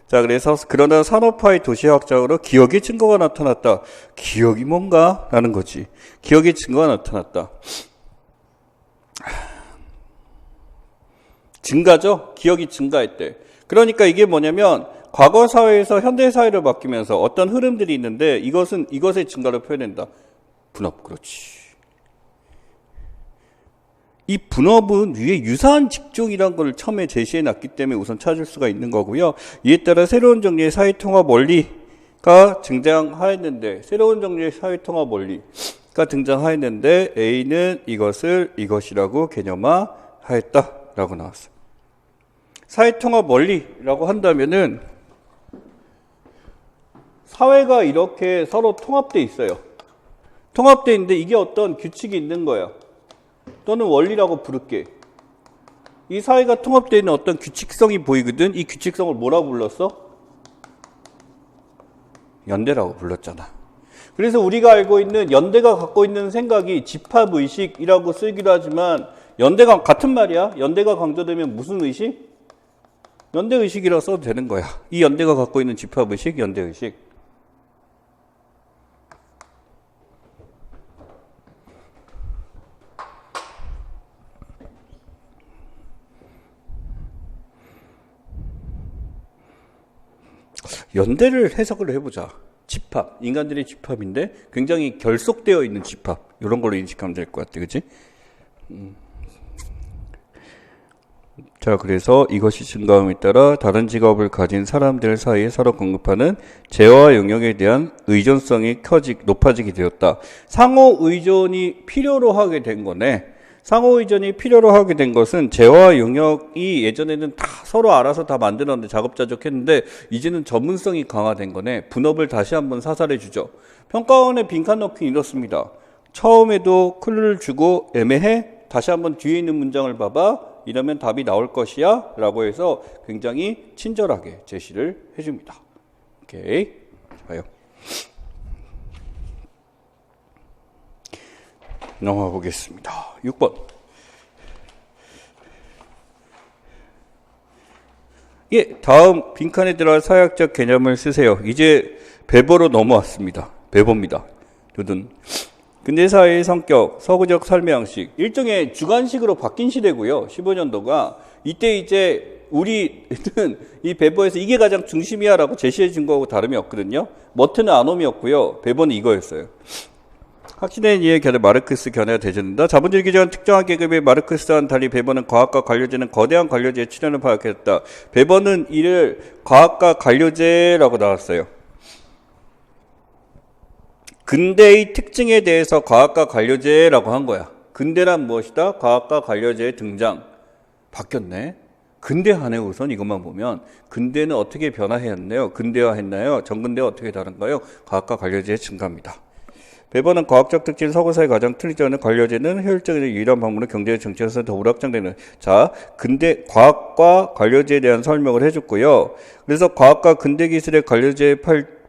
자, 그래서 그러나 산업화의 도시학적으로 기억의 증거가 나타났다. 기억이 뭔가? 라는 거지. 기억의 증거가 나타났다. 증가죠? 기억이 증가했대. 그러니까 이게 뭐냐면 과거 사회에서 현대 사회로 바뀌면서 어떤 흐름들이 있는데 이것의 증가를 표현한다. 분업, 그렇지. 이 분업은 위에 유사한 직종이라는 걸 처음에 제시해 놨기 때문에 우선 찾을 수가 있는 거고요. 이에 따라 새로운 종류의 사회통합 원리가 등장하였는데, 새로운 종류의 사회통합 원리가 등장하였는데 A는 이것을 이것이라고 개념화하였다라고 나왔어요. 사회통합 원리라고 한다면은 사회가 이렇게 서로 통합되어 있어요. 통합되어 있는데 이게 어떤 규칙이 있는 거예요. 또는 원리라고 부를게. 이 사회가 통합되어 있는 어떤 규칙성이 보이거든. 이 규칙성을 뭐라고 불렀어? 연대라고 불렀잖아. 그래서 우리가 알고 있는 연대가 갖고 있는 생각이 집합의식이라고 쓰기도 하지만 연대가 같은 말이야. 연대가 강조되면 무슨 의식? 연대의식이라고 써도 되는 거야. 이 연대가 갖고 있는 집합의식, 연대의식. 연대를 해석을 해보자. 집합, 인간들의 집합인데 굉장히 결속되어 있는 집합, 이런 걸로 인식하면 될 것 같아, 그치? 자, 그래서 이것이 증가함에 따라 다른 직업을 가진 사람들 사이에 서로 공급하는 재화 영역에 대한 의존성이 높아지게 되었다. 상호 의존이 필요로 하게 된 거네. 상호 의존이 필요로 하게 된 것은 재화 영역이 예전에는 다 서로 알아서 다 만들었는데 자급자족했는데 이제는 전문성이 강화된 거네. 분업을 다시 한번 사살해 주죠. 평가원의 빈칸 넣기 이렇습니다. 처음에도 클루를 주고 애매해? 다시 한번 뒤에 있는 문장을 봐봐. 이러면 답이 나올 것이야 라고 해서 굉장히 친절하게 제시를 해줍니다. 오케이. 좋아요. 넘어가 보겠습니다. 6번. 예, 다음 빈칸에 들어갈 사회학적 개념을 쓰세요. 이제 배보로 넘어왔습니다. 배보입니다. 두둔. 근대사회의 성격, 서구적 삶의 양식, 일종의 주관식으로 바뀐 시대고요. 15년도가. 이때 이제 우리는 이 배보에서 이게 가장 중심이야라고 제시해 준 거하고 다름이 없거든요. 머트는 아놈이었고요. 배보는 이거였어요. 확신에 의해 마르크스 견해가 대전된다. 자본주의 규정한 특정한 계급의 마르크스와는 달리 베버는 과학과 관료제는 거대한 관료제의 출현을 파악했다. 베버는 이를 과학과 관료제라고 나왔어요. 근대의 특징에 대해서 과학과 관료제라고 한 거야. 근대란 무엇이다? 과학과 관료제의 등장. 바뀌었네. 근대화네. 우선 이것만 보면 근대는 어떻게 변화했나요? 근대화했나요? 정근대와 어떻게 다른가요? 과학과 관료제의 증가입니다. 베버는 과학적 특징 서구사의 가장 특징적인 관료제는 효율적인 유일한 방법으로 경제 정치에서 더불어 확장되는. 자, 근대 과학과 관료제에 대한 설명을 해줬고요. 그래서 과학과 근대 기술의 관료제의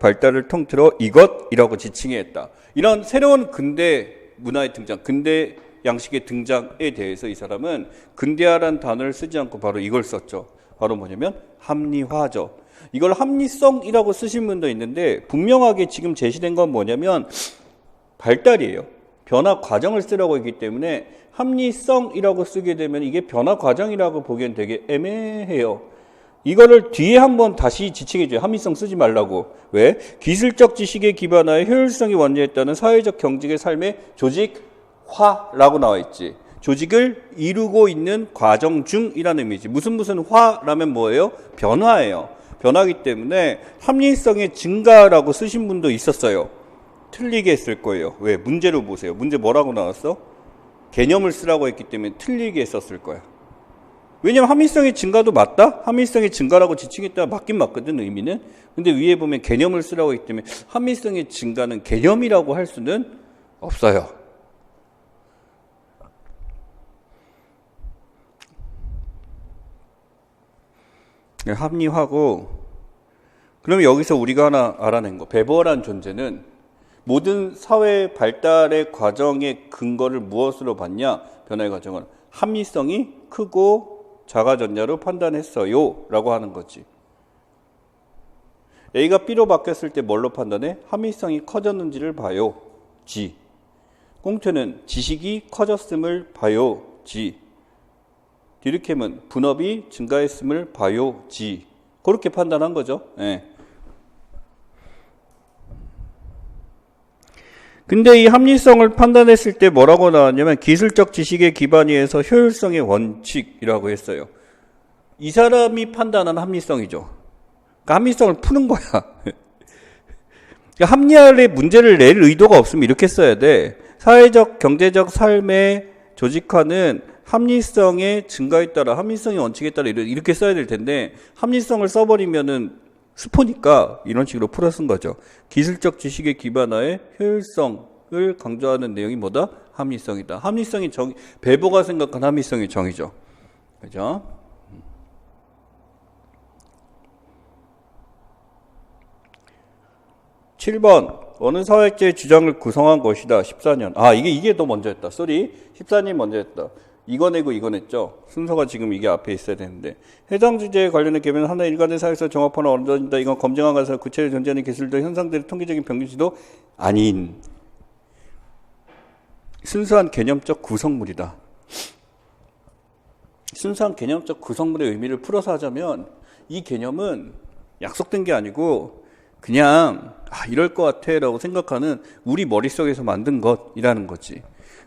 발달을 통틀어 이것이라고 지칭했다. 이런 새로운 근대 문화의 등장, 근대 양식의 등장에 대해서 이 사람은 근대화란 단어를 쓰지 않고 바로 이걸 썼죠. 바로 뭐냐면 합리화죠. 이걸 합리성이라고 쓰신 분도 있는데 분명하게 지금 제시된 건 뭐냐면 발달이에요. 변화 과정을 쓰라고 했기 때문에 합리성이라고 쓰게 되면 이게 변화 과정이라고 보기엔 되게 애매해요. 이거를 뒤에 한번 다시 지칭해줘요. 합리성 쓰지 말라고. 왜? 기술적 지식에 기반하여 효율성이 원리했다는 사회적 경직의 삶의 조직화라고 나와 있지. 조직을 이루고 있는 과정 중이라는 의미지. 무슨 화라면 뭐예요? 변화예요. 변화기 때문에 합리성의 증가라고 쓰신 분도 있었어요. 틀리게 했을 거예요. 왜? 문제로 보세요. 문제 뭐라고 나왔어? 개념을 쓰라고 했기 때문에 틀리게 썼을 거야. 왜냐면 합리성의 증가도 맞다? 합리성의 증가라고 지칭했다 맞긴 맞거든, 의미는. 근데 위에 보면 개념을 쓰라고 했기 때문에 합리성의 증가는 개념이라고 할 수는 없어요. 합리화고, 그러면 여기서 우리가 하나 알아낸 거, 베버란 존재는 모든 사회 발달의 과정의 근거를 무엇으로 봤냐? 변화의 과정은 합리성이 크고 자가전자로 판단했어요 라고 하는 거지. A가 B로 바뀌었을 때 뭘로 판단해? 합리성이 커졌는지를 봐요. G. 꽁트는 지식이 커졌음을 봐요. G. 디르켐은 분업이 증가했음을 봐요. G. 그렇게 판단한 거죠. 네. 근데 이 합리성을 판단했을 때 뭐라고 나왔냐면 기술적 지식에 기반해서 효율성의 원칙이라고 했어요. 이 사람이 판단한 합리성이죠. 그러니까 합리성을 푸는 거야. 그러니까 합리화의 문제를 낼 의도가 없으면 이렇게 써야 돼. 사회적, 경제적 삶의 조직화는 합리성의 증가에 따라, 합리성의 원칙에 따라 이렇게 써야 될 텐데 합리성을 써버리면은 스포니까 이런 식으로 풀어 쓴 거죠. 기술적 지식에 기반하에 효율성을 강조하는 내용이 뭐다? 합리성이다. 합리성이 베버가 생각한 합리성의 정의죠. 그죠? 7번. 어느 사회학자의 주장을 구성한 것이다. 14년. 이게 더 먼저였다. 14님 먼저였다. 이거 내고 이거 냈죠. 순서가 지금 이게 앞에 있어야 되는데 해당 주제에 관련된 개변은 하나의 일관된 사회에서 정확하나 얻어진다. 이건 검증한 가서 구체적으로 존재하는 기술도 현상들의 통계적인 평균치도 아닌 순수한 개념적 구성물이다. 순수한 개념적 구성물의 의미를 풀어서 하자면 이 개념은 약속된 게 아니고 그냥 이럴 것 같아 라고 생각하는 우리 머릿속에서 만든 것이라는 거지.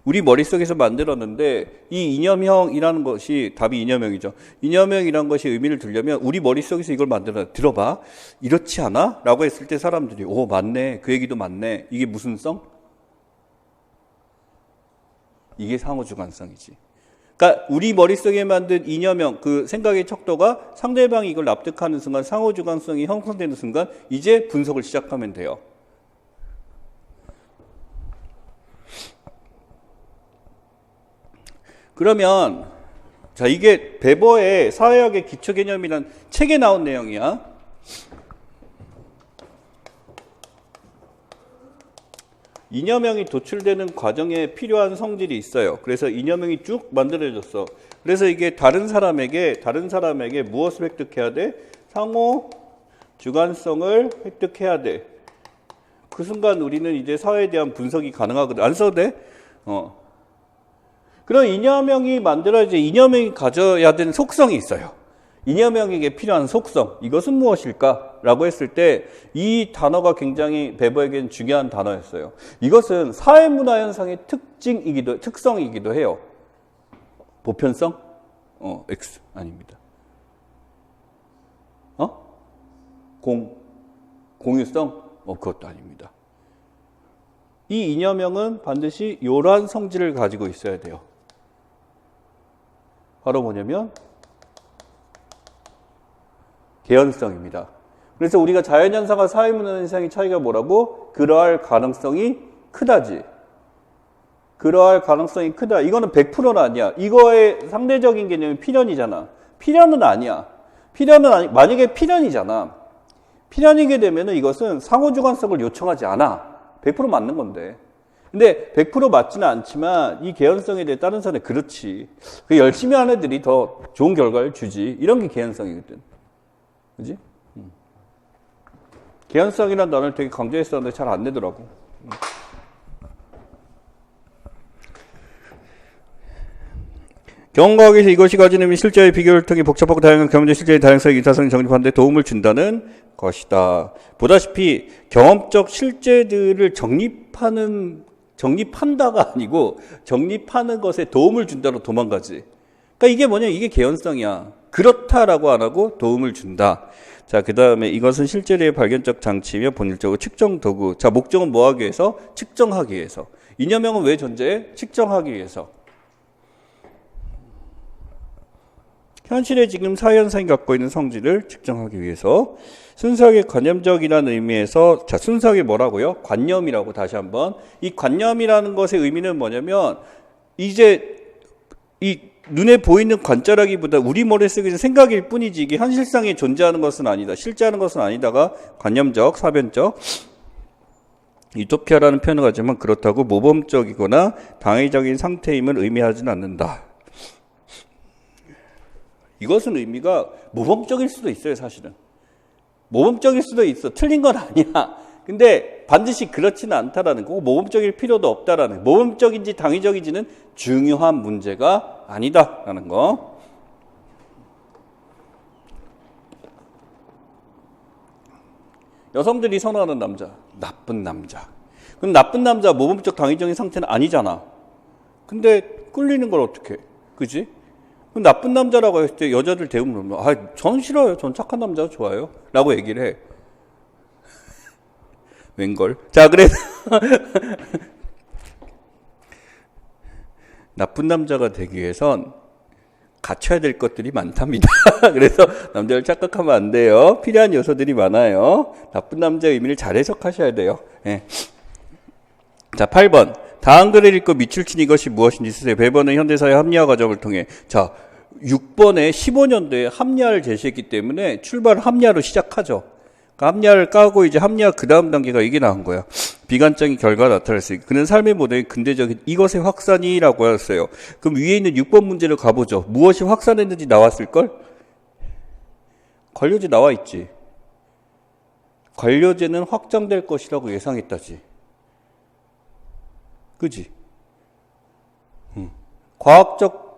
우리 머릿속에서 만들었는데 이 이념형이라는 것이 답이 이념형이죠. 이념형이라는 것이 의미를 두려면 우리 머릿속에서 이걸 들어봐. 이렇지 않아? 라고 했을 때 사람들이 맞네. 그 얘기도 맞네. 이게 무슨 성? 이게 상호주관성이지. 그러니까 우리 머릿속에 만든 이념형, 그 생각의 척도가 상대방이 이걸 납득하는 순간 상호주관성이 형성되는 순간 이제 분석을 시작하면 돼요. 그러면 이게 베버의 사회학의 기초개념이라는 책에 나온 내용이야. 이념형이 도출되는 과정에 필요한 성질이 있어요. 그래서 이념형이 쭉 만들어졌어. 그래서 이게 다른 사람에게 무엇을 획득해야 돼? 상호 주관성을 획득해야 돼. 그 순간 우리는 이제 사회에 대한 분석이 가능하거든. 안 써도 돼? 그런 이념형이 만들어야지. 이념형이 가져야 되는 속성이 있어요. 이념형에게 필요한 속성, 이것은 무엇일까? 라고 했을 때 이 단어가 굉장히 베버에게는 중요한 단어였어요. 이것은 사회문화 현상의 특성이기도 해요. 보편성? X 아닙니다. 공유성? 그것도 아닙니다. 이 이념형은 반드시 이러한 성질을 가지고 있어야 돼요. 바로 뭐냐면 개연성입니다. 그래서 우리가 자연현상과 사회문화 현상의 차이가 뭐라고? 그러할 가능성이 크다지. 그러할 가능성이 크다. 이거는 100%는 아니야. 이거의 상대적인 개념이 필연이잖아. 필연은 아니야. 만약에 필연이잖아. 필연이게 되면 이것은 상호주관성을 요청하지 않아. 100% 맞는 건데. 근데 100% 맞지는 않지만 이 개연성에 대해 다른 사람이 그렇지. 열심히 하는 애들이 더 좋은 결과를 주지. 이런 게 개연성이거든. 그지? 개연성이라는 단어를 되게 강조했었는데 잘 안 되더라고. 경험과학에서 이것이 가지는 의미 실제의 비교를 통해 복잡하고 다양한 경험적 실제의 다양성의 이타성을 정립하는 데 도움을 준다는 것이다. 보다시피 경험적 실제들을 정립한다가 아니고 정립하는 것에 도움을 준다로 도망가지. 그러니까 이게 뭐냐? 이게 개연성이야. 그렇다라고 안 하고 도움을 준다. 자, 그 다음에 이것은 실제의 발견적 장치이며 본질적으로 측정 도구. 자, 목적은 뭐 하기 위해서? 측정하기 위해서. 이념형은 왜 존재해? 측정하기 위해서. 현실에 지금 사현상이 갖고 있는 성질을 측정하기 위해서. 순수하게 관념적이라는 의미에서, 자, 순수하게 뭐라고요? 관념이라고 다시 한번. 이 관념이라는 것의 의미는 뭐냐면, 이제 이 눈에 보이는 관자라기보다 우리 머릿속에 있는 생각일 뿐이지 이게 현실상에 존재하는 것은 아니다. 실제하는 것은 아니다가 관념적, 사변적. 유토피아라는 표현을 가지만 그렇다고 모범적이거나 당위적인 상태임을 의미하지는 않는다. 이것은 의미가 모범적일 수도 있어요, 사실은. 모범적일 수도 있어. 틀린 건 아니야. 근데 반드시 그렇지는 않다라는 거고 모범적일 필요도 없다라는, 모범적인지 당위적인지는 중요한 문제가 아니다라는 거. 여성들이 선호하는 남자, 나쁜 남자. 그럼 나쁜 남자 모범적 당위적인 상태는 아니잖아. 근데 끌리는 걸 어떻게? 그지? 그럼 나쁜 남자라고 했을 때 여자들 대부분 전 싫어요. 전 착한 남자 좋아요. 라고 얘기를 해. 웬걸? 자, 그래서 나쁜 남자가 되기 위해선 갖춰야 될 것들이 많답니다. 그래서 남자를 착각하면 안 돼요. 필요한 요소들이 많아요. 나쁜 남자의 의미를 잘 해석하셔야 돼요. 네. 자, 8번. 다음 글을 읽고 밑줄 친 이것이 무엇인지 쓰세요. 배번은 현대사회 합리화 과정을 통해. 자, 6번에 15년도에 합리화를 제시했기 때문에 출발을 합리화로 시작하죠. 그러니까 합리화를 까고 이제 합리화 그 다음 단계가 이게 나온 거야. 비관적인 결과가 나타날 수 있고 그는 삶의 모델이 근대적인 이것의 확산이라고 했어요. 그럼 위에 있는 6번 문제를 가보죠. 무엇이 확산했는지 나왔을걸? 관료제 나와 있지. 관료제는 확장될 것이라고 예상했다지. 그지?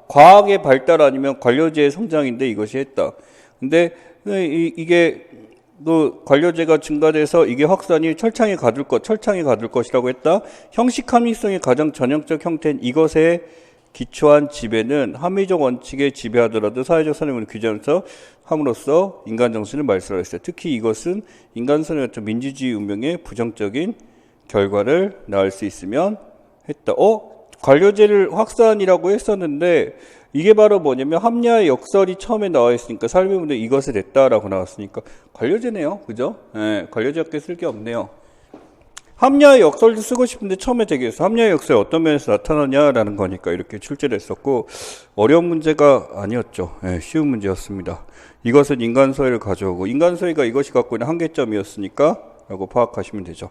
과학의 발달 아니면 관료제의 성장인데 이것이 했다. 근데 이게 또 관료제가 증가돼서 이게 확산이 철창에 가둘 것이라고 했다. 형식 합리성의 가장 전형적 형태인 이것에 기초한 지배는 합리적 원칙에 지배하더라도 사회적 선행을 규정해서 함으로써 인간 정신을 말살했어요. 특히 이것은 인간 선행 같은 민주주의 운명의 부정적인 결과를 낳을 수 있으면 했다. 관료제를 확산이라고 했었는데 이게 바로 뭐냐면 합리화의 역설이 처음에 나와 있으니까 삶의 문제 이것을 냈다라고 나왔으니까 관료제네요. 그죠? 네, 관료제밖에 쓸 게 없네요. 합리화의 역설도 쓰고 싶은데 처음에 되게 합리화의 역설이 어떤 면에서 나타나냐라는 거니까 이렇게 출제를 했었고 어려운 문제가 아니었죠. 네, 쉬운 문제였습니다. 이것은 인간소외를 가져오고 인간소외가 이것이 갖고 있는 한계점이었으니까 라고 파악하시면 되죠.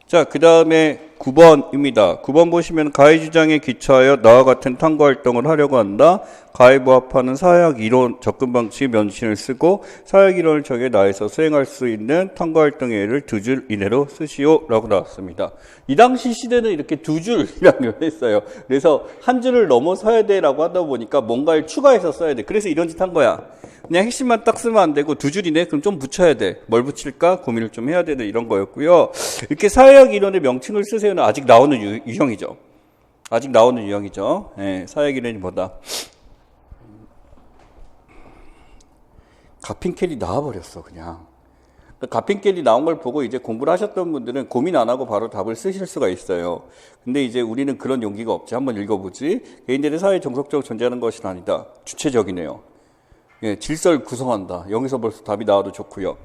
자, 그 다음에 9번입니다. 9번 보시면 가해 주장에 기초하여 나와 같은 탐구 활동을 하려고 한다. 가해 부합하는 사회학 이론 접근 방식 면신을 쓰고 사회학 이론을 정해 나에서 수행할 수 있는 탐구 활동의 예를 2줄 이내로 쓰시오라고 나왔습니다. 이 당시 시대는 이렇게 2줄이라고 했어요. 그래서 한 줄을 넘어서야 돼라고 하다 보니까 뭔가를 추가해서 써야 돼. 그래서 이런 짓 한 거야. 그냥 핵심만 딱 쓰면 안 되고 2줄이네? 그럼 좀 붙여야 돼. 뭘 붙일까? 고민을 좀 해야 되는 이런 거였고요. 이렇게 사회학 이론의 명칭을 쓰세요는 아직 나오는 유형이죠. 아직 나오는 유형이죠. 네, 사회학 이론이 뭐다? 가핀켈이 나와버렸어, 그냥. 가핀켈이 나온 걸 보고 이제 공부를 하셨던 분들은 고민 안 하고 바로 답을 쓰실 수가 있어요. 근데 이제 우리는 그런 용기가 없지. 한번 읽어보지. 개인들의 사회에 정석적으로 존재하는 것은 아니다. 주체적이네요. 예, 질서를 구성한다. 여기서 벌써 답이 나와도 좋고요.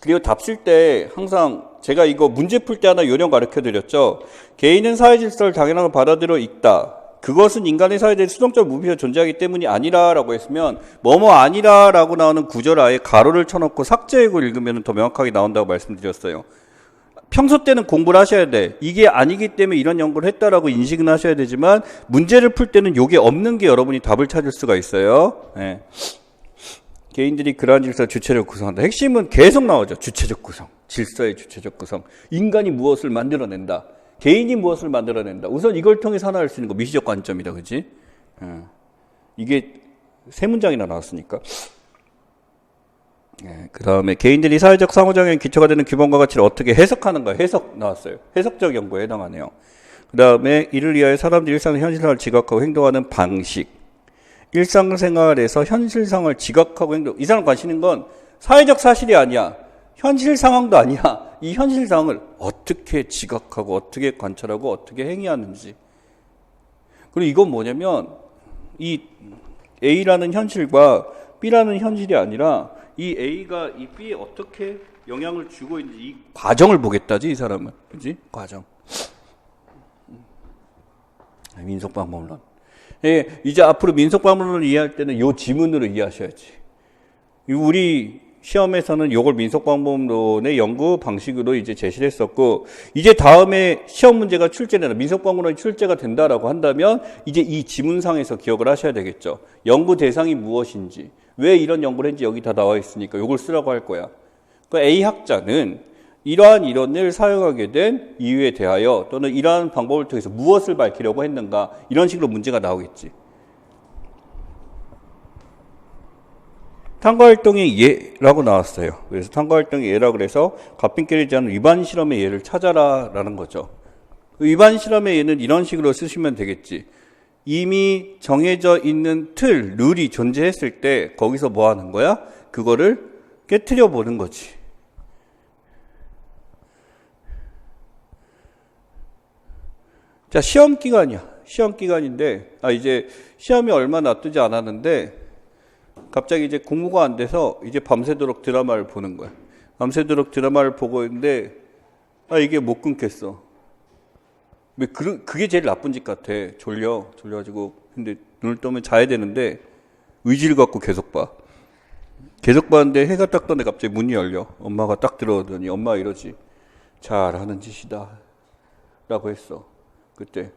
그리고 답 쓸 때 항상 제가 이거 문제 풀 때 하나 요령 가르쳐 드렸죠. 개인은 사회 질서를 당연한 걸 받아들여 있다. 그것은 인간의 사회에 대해 수동적 무비가 존재하기 때문이 아니라라고 했으면 뭐뭐 아니라라고 나오는 구절 아예 가로를 쳐놓고 삭제하고 읽으면 더 명확하게 나온다고 말씀드렸어요. 평소 때는 공부를 하셔야 돼. 이게 아니기 때문에 이런 연구를 했다라고 인식은 하셔야 되지만 문제를 풀 때는 요게 없는 게 여러분이 답을 찾을 수가 있어요. 네. 개인들이 그러한 질서를 주체적 구성한다. 핵심은 계속 나오죠. 주체적 구성. 질서의 주체적 구성. 인간이 무엇을 만들어낸다. 개인이 무엇을 만들어낸다. 우선 이걸 통해서 하나 할 수 있는 거 미시적 관점이다. 그치? 이게 세 문장이나 나왔으니까. 그 다음에 개인들이 사회적 상호작용에 기초가 되는 규범과 가치를 어떻게 해석하는가. 해석 나왔어요. 해석적 연구에 해당하네요. 그 다음에 이를 위하여 사람들이 일상의 현실상을 지각하고 행동하는 방식. 일상생활에서 현실상을 지각하고 행동. 이 사람 관심인 건 사회적 사실이 아니야. 현실 상황도 아니야. 이 현실 상황을 어떻게 지각하고 어떻게 관찰하고 어떻게 행위하는지. 그리고 이건 뭐냐면 이 A라는 현실과 B라는 현실이 아니라 이 A가 이 B에 어떻게 영향을 주고 있는지 이 과정을 보겠다지 이 사람은. 그지? 과정. 민속방법론. 예, 이제 앞으로 민속방법론을 이해할 때는 이 지문으로 이해하셔야지. 우리 시험에서는 이걸 민속방법론의 연구 방식으로 이제 제시를 했었고, 이제 다음에 시험 문제가 출제된다. 민속방법론이 출제가 된다라고 한다면, 이제 이 지문상에서 기억을 하셔야 되겠죠. 연구 대상이 무엇인지, 왜 이런 연구를 했는지 여기 다 나와 있으니까 이걸 쓰라고 할 거야. 그러니까 A 학자는 이러한 이론을 사용하게 된 이유에 대하여 또는 이러한 방법을 통해서 무엇을 밝히려고 했는가, 이런 식으로 문제가 나오겠지. 탐구활동의 예라고 나왔어요. 그래서 탐구활동의 예라고 그래서 가핀끼리 제한 위반 실험의 예를 찾아라 라는 거죠. 위반 실험의 예는 이런 식으로 쓰시면 되겠지. 이미 정해져 있는 틀, 룰이 존재했을 때 거기서 뭐 하는 거야? 그거를 깨트려 보는 거지. 자, 시험 기간이야. 시험 기간인데, 이제 시험이 얼마 놔두지 않았는데, 갑자기 이제 공부가 안 돼서 이제 밤새도록 드라마를 보는 거야. 밤새도록 드라마를 보고 있는데, 이게 못 끊겠어. 왜 그게 제일 나쁜 짓 같아. 졸려가지고. 근데 눈을 뜨면 자야 되는데, 의지를 갖고 계속 봐. 계속 봤는데 해가 딱 떠는데 갑자기 문이 열려. 엄마가 딱 들어오더니 엄마 이러지. 잘하는 짓이다. 라고 했어. 그때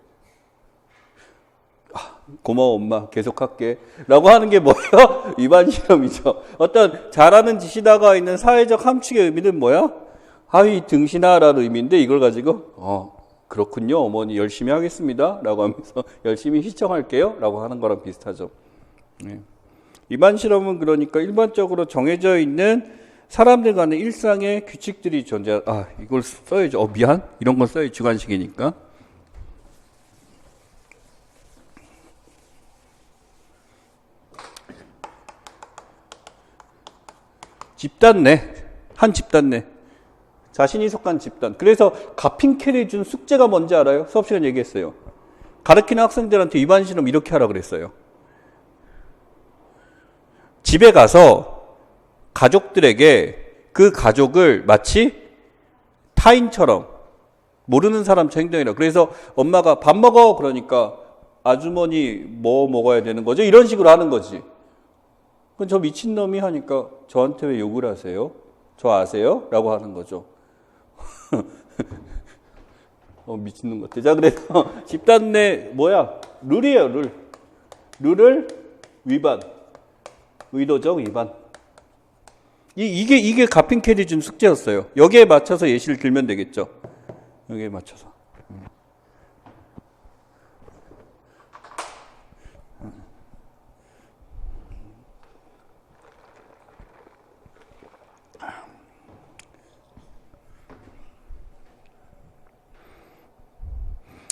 고마워 엄마 계속할게 라고 하는 게 뭐예요? 위반 실험이죠. 어떤 잘하는 짓이다가 있는 사회적 함축의 의미는 뭐야? 하위 등신하라는 의미인데 이걸 가지고 그렇군요 어머니 열심히 하겠습니다 라고 하면서 열심히 시청할게요 라고 하는 거랑 비슷하죠. 위반 실험은 그러니까 일반적으로 정해져 있는 사람들 간의 일상의 규칙들이 이걸 써야죠. 미안 이런 건 써야지 주관식이니까. 집단 내, 한 집단 내. 자신이 속한 집단. 그래서 가핀켈이 준 숙제가 뭔지 알아요? 수업 시간 얘기했어요. 가르치는 학생들한테 위반 실험 이렇게 하라 그랬어요. 집에 가서 가족들에게 그 가족을 마치 타인처럼 모르는 사람처럼 행동이라. 그래서 엄마가 밥 먹어 그러니까 아주머니 뭐 먹어야 되는 거죠? 이런 식으로 하는 거지. 그럼 저 미친놈이 하니까 저한테 왜 욕을 하세요? 저 아세요? 라고 하는 거죠. 미친놈 같아. 자, 그래서 집단 내 룰이에요, 룰. 룰을 위반. 의도적 위반. 이게 가핀켈이 준 숙제였어요. 여기에 맞춰서 예시를 들면 되겠죠. 여기에 맞춰서.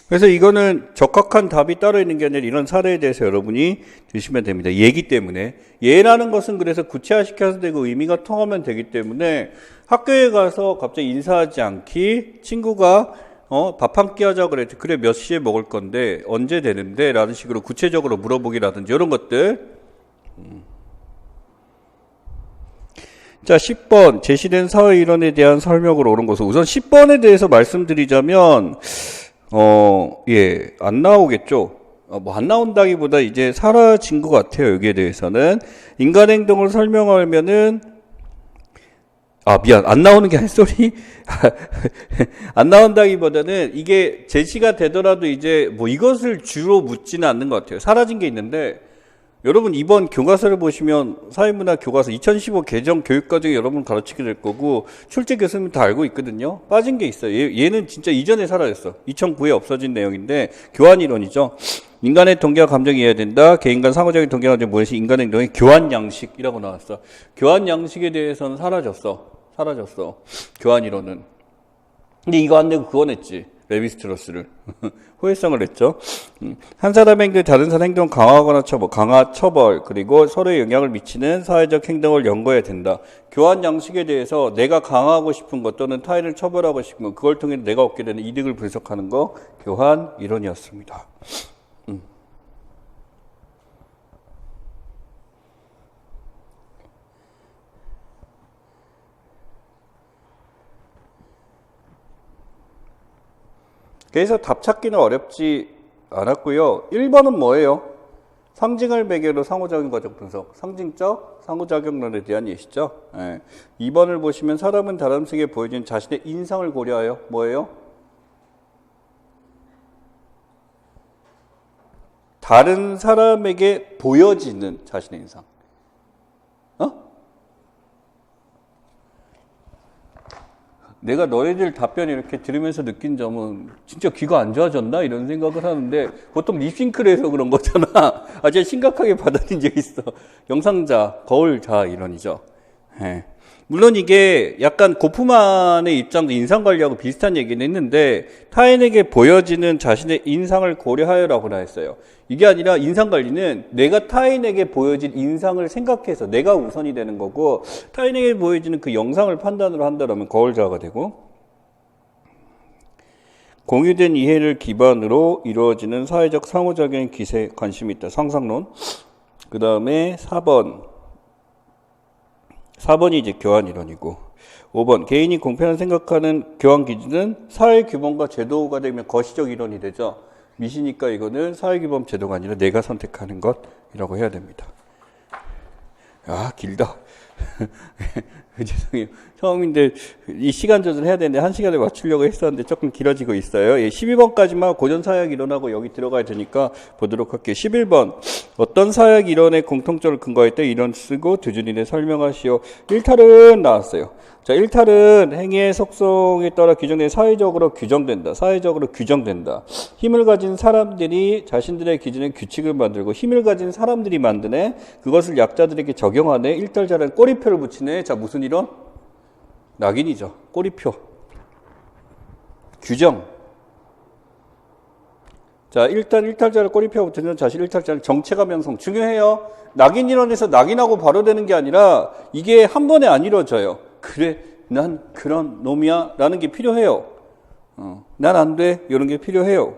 그래서 이거는 적합한 답이 따로 있는 게 아니라 이런 사례에 대해서 여러분이 드시면 됩니다. 예기 때문에. 예라는 것은 그래서 구체화시켜서 되고 의미가 통하면 되기 때문에 학교에 가서 갑자기 인사하지 않기, 친구가 밥 한 끼 하자고 그랬지. 그래 몇 시에 먹을 건데 언제 되는데 라는 식으로 구체적으로 물어보기라든지 이런 것들. 자, 10번 제시된 사회 이론에 대한 설명으로 오는 것은 우선 10번에 대해서 말씀드리자면 안 나오겠죠. 안 나온다기보다 이제 사라진 것 같아요. 여기에 대해서는. 인간 행동을 설명하면은, 안 나오는 게 아니라, 쏘리. 안 나온다기보다는 이게 제시가 되더라도 이제 이것을 주로 묻지는 않는 것 같아요. 사라진 게 있는데, 여러분 이번 교과서를 보시면 사회문화 교과서 2015 개정 교육과정에 여러분 가르치게 될 거고 출제 교수님 다 알고 있거든요. 빠진 게 있어요. 얘는 진짜 이전에 사라졌어. 2009에 없어진 내용인데 교환 이론이죠. 인간의 동기와 감정이 이해해야 된다. 개인 간 상호적인 동기와 감정이 무엇이 인간의 행동의 교환 양식이라고 나왔어. 교환 양식에 대해서는 사라졌어. 교환 이론은. 근데 이거 안 내고 그거 냈지. 레비스트러스를. 호혜성을 냈죠. 한 사람의 행동이 다른 사람의 행동을 강화하거나 강화 처벌, 그리고 서로에 영향을 미치는 사회적 행동을 연구해야 된다. 교환 양식에 대해서 내가 강화하고 싶은 것 또는 타인을 처벌하고 싶은 것, 그걸 통해 내가 얻게 되는 이득을 분석하는 거, 교환 이론이었습니다. 그래서 답 찾기는 어렵지 않았고요. 1번은 뭐예요? 상징을 매개로 상호작용 과정 분석. 상징적 상호작용론에 대한 예시죠. 2번을 보시면 사람은 다른 세계에 보여지는 자신의 인상을 고려하여 뭐예요? 다른 사람에게 보여지는 자신의 인상. 내가 너희들 답변 이렇게 들으면서 느낀 점은 진짜 귀가 안 좋아졌나? 이런 생각을 하는데 보통 립싱크를 해서 그런 거잖아. 아주 심각하게 받아들인 적이 있어. 영상자, 거울자 이론이죠. 물론 이게 약간 고프만의 입장도 인상관리하고 비슷한 얘기는 했는데 타인에게 보여지는 자신의 인상을 고려하여라고 했어요. 이게 아니라 인상관리는 내가 타인에게 보여진 인상을 생각해서 내가 우선이 되는 거고 타인에게 보여지는 그 영상을 판단으로 한다면 거울자가 되고 공유된 이해를 기반으로 이루어지는 사회적 상호작용의 기세에 관심이 있다. 상상론. 그 다음에 4번이 이제 교환 이론이고 5번 개인이 공평한 생각하는 교환 기준은 사회 규범과 제도가 되면 거시적 이론이 되죠. 미시니까 이거는 사회 규범 제도가 아니라 내가 선택하는 것이라고 해야 됩니다. 아 길다. 죄송해요. 처음인데 이 시간 조절해야 되는데 1시간에 맞추려고 했었는데 조금 길어지고 있어요. 12번까지만 고전 사회학 이론하고 여기 들어가야 되니까 보도록 할게요. 11번 어떤 사회학 이론의 공통점을 근거할 때 이론 쓰고 두 줄이내 설명하시오. 일탈은 나왔어요. 자, 일탈은 행위의 속성에 따라 규정된 사회적으로 규정된다. 힘을 가진 사람들이 자신들의 기준에 규칙을 만들고 힘을 가진 사람들이 만드네. 그것을 약자들에게 적용하네. 일탈자는 꼬리표를 붙이네. 자, 무슨 이론? 낙인이죠. 꼬리표. 규정. 자, 일단 일탈자를 꼬리표 붙이는 자신 일탈자는 정체가 명성. 중요해요. 낙인 이론에서 낙인하고 바로 되는 게 아니라 이게 한 번에 안 이루어져요. 그래, 난 그런 놈이야 라는 게 필요해요. 난 안 돼 이런 게 필요해요.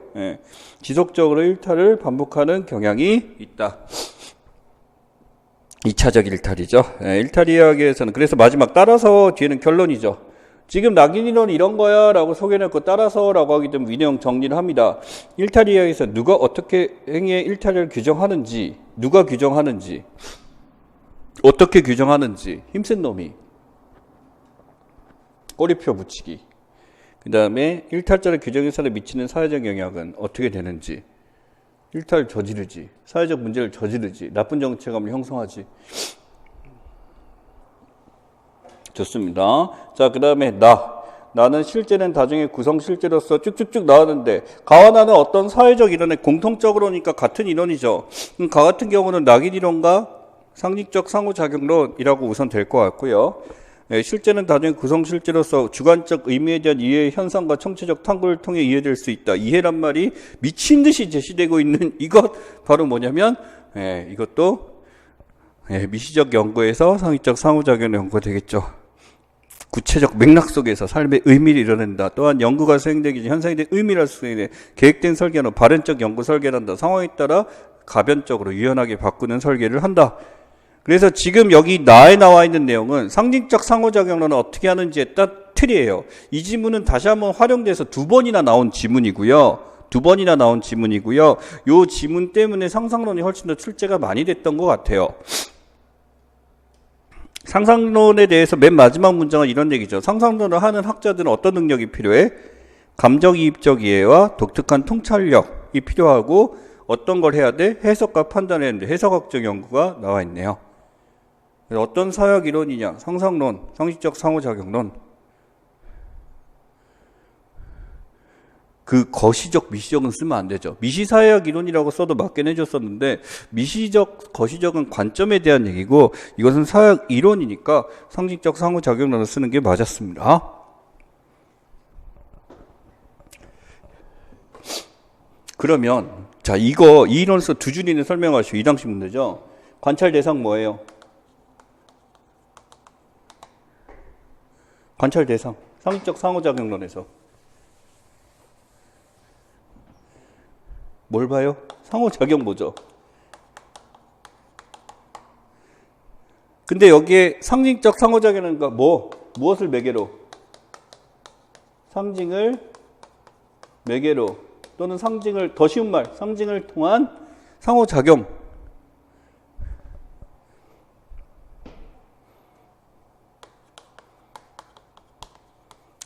지속적으로 일탈을 반복하는 경향이 있다. 2차적 일탈이죠. 일탈 이야기에서는 그래서 마지막 따라서 뒤에는 결론이죠. 지금 낙인 이론은 이런 거야 라고 소개해놓고 따라서 라고 하기 때문에 위내용 정리를 합니다. 일탈 이야기에서 누가 어떻게 행위의 일탈을 규정하는지, 누가 규정하는지, 어떻게 규정하는지, 힘센 놈이 꼬리표 붙이기. 그 다음에 일탈자를 규정해서 미치는 사회적 영향은 어떻게 되는지, 일탈 저지르지, 사회적 문제를 저지르지, 나쁜 정체감을 형성하지. 좋습니다. 자, 그 다음에 나는 실제는 다중의 구성 실제로서 쭉쭉쭉 나왔는데 가와 나는 어떤 사회적 이론의 공통적으로니까 같은 이론이죠. 가 같은 경우는 낙인 이론과 상징적 상호작용론이라고 우선 될 것 같고요. 실제는 다중의 구성 실제로서 주관적 의미에 대한 이해의 현상과 청체적 탐구를 통해 이해될 수 있다. 이해란 말이 미친 듯이 제시되고 있는 이것 바로 뭐냐면 이것도 미시적 연구에서 상위적 상호작용의 연구가 되겠죠. 구체적 맥락 속에서 삶의 의미를 이뤄낸다. 또한 연구가 수행되기 전 현상에 대한 의미를 수행해 계획된 설계는 발현적 연구 설계를 한다. 상황에 따라 가변적으로 유연하게 바꾸는 설계를 한다. 그래서 지금 여기 나에 나와 있는 내용은 상징적 상호작용론은 어떻게 하는지에 따른 틀이에요. 이 지문은 다시 한번 활용돼서 2번이나 나온 지문이고요. 요 지문 때문에 상상론이 훨씬 더 출제가 많이 됐던 것 같아요. 상상론에 대해서 맨 마지막 문장은 이런 얘기죠. 상상론을 하는 학자들은 어떤 능력이 필요해? 감정이입적 이해와 독특한 통찰력이 필요하고 어떤 걸 해야 돼? 해석과 판단했는데 해석학적 연구가 나와 있네요. 어떤 사역 이론이냐? 상상론, 상식적 상호작용론. 그 거시적, 미시적은 쓰면 안 되죠. 미시사회학 이론이라고 써도 맞긴 해줬었는데 미시적, 거시적은 관점에 대한 얘기고 이것은 사회학 이론이니까 상식적 상호작용론을 쓰는 게 맞았습니다. 그러면 자 이 이론에서 두 줄이는 설명하시고 이 당시 문제죠. 관찰 대상 뭐예요? 관찰 대상 상식적 상호작용론에서 뭘 봐요? 상호작용 보죠. 근데 여기에 상징적 상호작용은 무엇을 매개로? 상징을 매개로 또는 상징을, 더 쉬운 말, 상징을 통한 상호작용.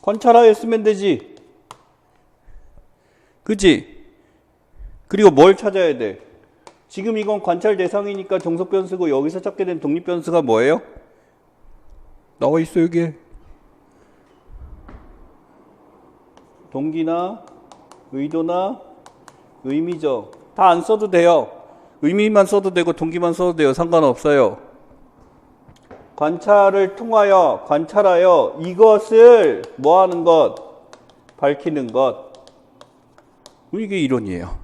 관찰하여 쓰면 되지. 그치? 그리고 뭘 찾아야 돼? 지금 이건 관찰 대상이니까 종속 변수고 여기서 찾게 된 독립 변수가 뭐예요? 나와 있어 여기에. 동기나 의도나 의미죠. 다 안 써도 돼요. 의미만 써도 되고 동기만 써도 돼요. 상관없어요. 관찰을 통하여 관찰하여 이것을 뭐 하는 것? 밝히는 것. 이게 이론이에요.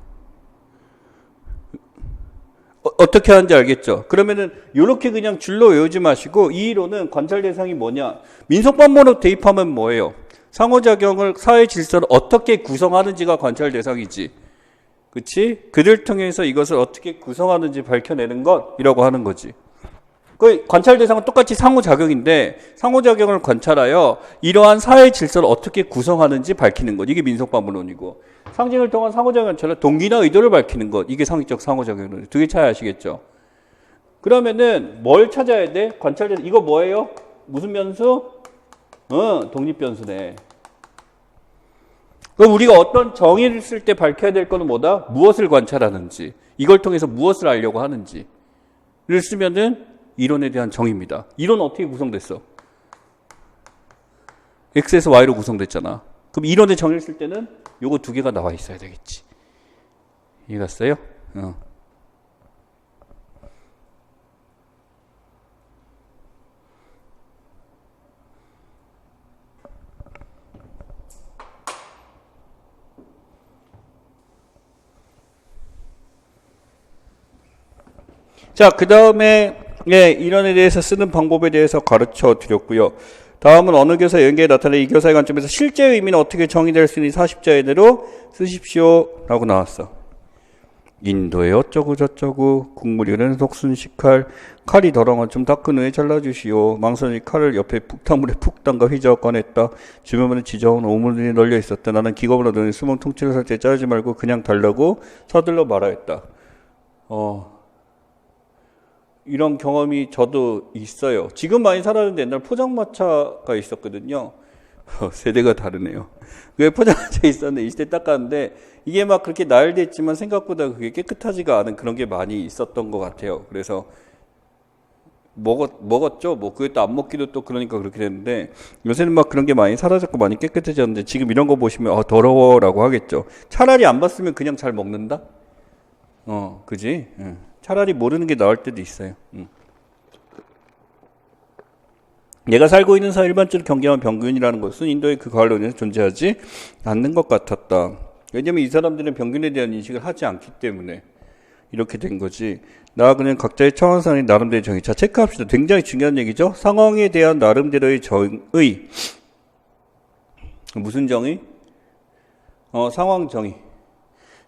어떻게 하는지 알겠죠? 그러면은 요렇게 그냥 줄로 외우지 마시고 이 이론은 관찰 대상이 뭐냐? 민속반문으로 대입하면 뭐예요? 상호작용을 사회 질서를 어떻게 구성하는지가 관찰 대상이지. 그치? 그들 통해서 이것을 어떻게 구성하는지 밝혀내는 것이라고 하는 거지. 그 관찰 대상은 똑같이 상호작용인데 상호작용을 관찰하여 이러한 사회 질서를 어떻게 구성하는지 밝히는 것. 이게 민속반문론이고 상징을 통한 상호작용처럼 동기나 의도를 밝히는 것. 이게 상식적 상호작용론. 두 개 차이 아시겠죠? 그러면은 뭘 찾아야 돼? 관찰 대상. 이거 뭐예요? 무슨 변수? 독립 변수네. 그럼 우리가 어떤 정의를 쓸 때 밝혀야 될 거는 뭐다? 무엇을 관찰하는지, 이걸 통해서 무엇을 알려고 하는지를 쓰면은 이론에 대한 정의입니다. 이론은 어떻게 구성됐어? X에서 Y로 구성됐잖아. 그럼 이론의 정의를 쓸 때는 요거 두 개가 나와 있어야 되겠지. 이해갔어요? 자, 그 다음에 이론에 대해서 쓰는 방법에 대해서 가르쳐 드렸고요. 다음은 어느 교사 연계에 나타나는 이 교사의 관점에서 실제 의미는 어떻게 정의될 수 있는 40자의 대로 쓰십시오 라고 나왔어. 인도에 어쩌고 저쩌고 국물이 흐르는 속순식칼 칼이 더러운 건 좀 닦은 후에 잘라주시오. 망설이 칼을 옆에 푹탕물에 푹 담가 휘저어 꺼냈다. 주변에 지저분 오물들이 널려 있었다. 나는 기겁을 하더니 수목 통째로 살 때 자르지 말고 그냥 달라고 서둘러 말하였다. 이런 경험이 저도 있어요. 지금 많이 사라졌는데 옛날 포장마차가 있었거든요. 세대가 다르네요. 왜 포장마차에 있었는데 이 시대 닦았는데 이게 막 그렇게 나열됐지만 생각보다 그게 깨끗하지가 않은 그런 게 많이 있었던 것 같아요. 그래서 먹었죠. 뭐 그게 또 안 먹기도 또 그러니까 그렇게 됐는데 요새는 막 그런 게 많이 사라졌고 많이 깨끗해졌는데 지금 이런 거 보시면 더러워라고 하겠죠. 차라리 안 봤으면 그냥 잘 먹는다. 그지? 차라리 모르는 게 나을 때도 있어요. 내가 살고 있는 사회 일반적으로 경계하면 병균이라는 것은 인도의 그 가을론에서 존재하지 않는 것 같았다. 왜냐면 이 사람들은 병균에 대한 인식을 하지 않기 때문에 이렇게 된 거지. 나 그냥 각자의 처한상의 나름대로의 정의. 자, 체크합시다. 굉장히 중요한 얘기죠. 상황에 대한 나름대로의 정의. 무슨 정의? 상황 정의.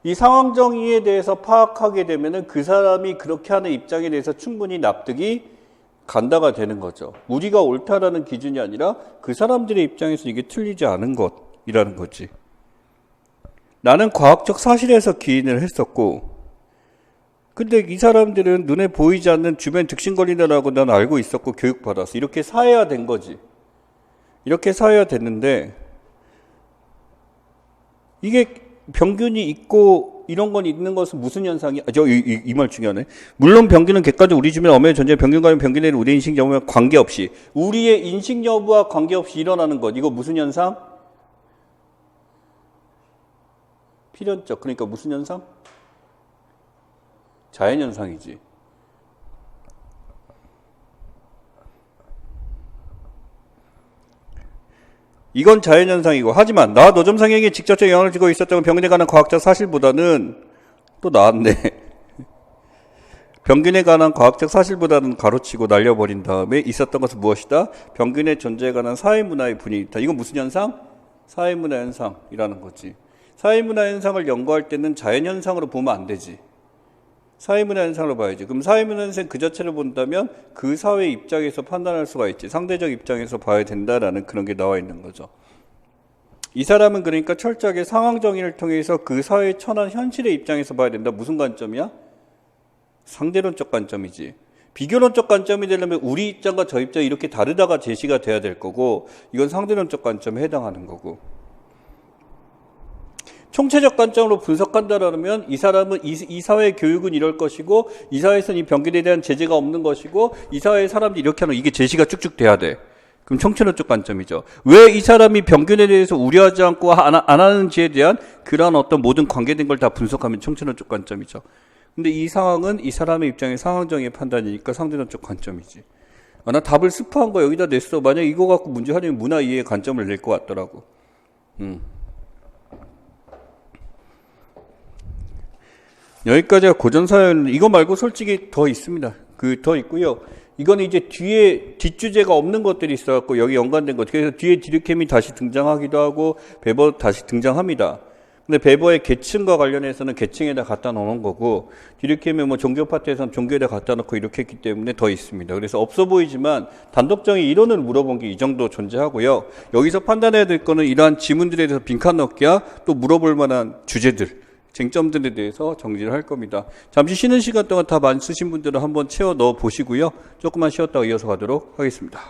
이 상황 정의에 대해서 파악하게 되면은 그 사람이 그렇게 하는 입장에 대해서 충분히 납득이 간다가 되는 거죠. 우리가 옳다라는 기준이 아니라 그 사람들의 입장에서 이게 틀리지 않은 것이라는 거지. 나는 과학적 사실에서 기인을 했었고, 근데 이 사람들은 눈에 보이지 않는 주변 득신거리다라고 난 알고 있었고 교육받았어. 이렇게 사회화된 거지. 이렇게 사회화됐는데 이게 병균이 있고 이런 건 있는 것은 무슨 현상이야? 이 말 중요하네. 물론 병균은 객관적 우리 주변 엄연히 존재 병균과는 병균에 대한 우리의 인식 여부와 관계없이 우리의 인식 여부와 관계없이 일어나는 것. 이거 무슨 현상? 필연적. 그러니까 무슨 현상? 자연현상이지. 이건 자연현상이고 하지만 나와 노점 상행에 직접적 영향을 주고 있었던 병균에 관한 과학적 사실보다는 또 나왔네. 병균에 관한 과학적 사실보다는 가로치고 날려버린 다음에 있었던 것은 무엇이다? 병균의 존재에 관한 사회문화의 분위기다. 이건 무슨 현상? 사회문화 현상이라는 거지. 사회문화 현상을 연구할 때는 자연현상으로 보면 안 되지. 사회문화 현상으로 봐야지. 그럼 사회문화 현상 그 자체를 본다면 그 사회 입장에서 판단할 수가 있지. 상대적 입장에서 봐야 된다라는 그런 게 나와 있는 거죠. 이 사람은 그러니까 철저하게 상황 정의를 통해서 그 사회에 처한 현실의 입장에서 봐야 된다. 무슨 관점이야? 상대론적 관점이지. 비교론적 관점이 되려면 우리 입장과 저 입장이 이렇게 다르다가 제시가 돼야 될 거고 이건 상대론적 관점에 해당하는 거고. 총체적 관점으로 분석한다라면 이 사람은 이 사회의 교육은 이럴 것이고 이 사회에서는 이 병균에 대한 제재가 없는 것이고 이 사회의 사람들이 이렇게 하는 이게 제시가 쭉쭉 돼야 돼. 그럼 총체론적 관점이죠. 왜 이 사람이 병균에 대해서 우려하지 않고 안 하는지에 대한 그러한 어떤 모든 관계된 걸 다 분석하면 총체론적 관점이죠. 근데 이 상황은 이 사람의 입장의 상황정의 판단이니까 상대론적 관점이지. 나 답을 스포한 거 여기다 냈어. 만약 이거 갖고 문제 하려면 문화 이해의 관점을 낼 것 같더라고. 여기까지가 고전사연. 이거 말고 솔직히 더 있습니다. 더 있고요. 이거는 이제 뒤에 뒷주제가 없는 것들이 있어갖고 여기 연관된 것. 그래서 뒤에 디르켐이 다시 등장하기도 하고 베버 다시 등장합니다. 근데 베버의 계층과 관련해서는 계층에다 갖다 놓는 거고 디르켐의 뭐 종교 파트에서는 종교에다 갖다 놓고 이렇게 했기 때문에 더 있습니다. 그래서 없어 보이지만 단독적인 이론을 물어본 게 이 정도 존재하고요. 여기서 판단해야 될 거는 이러한 지문들에 대해서 빈칸 넣기야 또 물어볼 만한 주제들. 쟁점들에 대해서 정리를 할 겁니다. 잠시 쉬는 시간 동안 답 안 쓰신 분들은 한번 채워 넣어 보시고요. 조금만 쉬었다가 이어서 가도록 하겠습니다.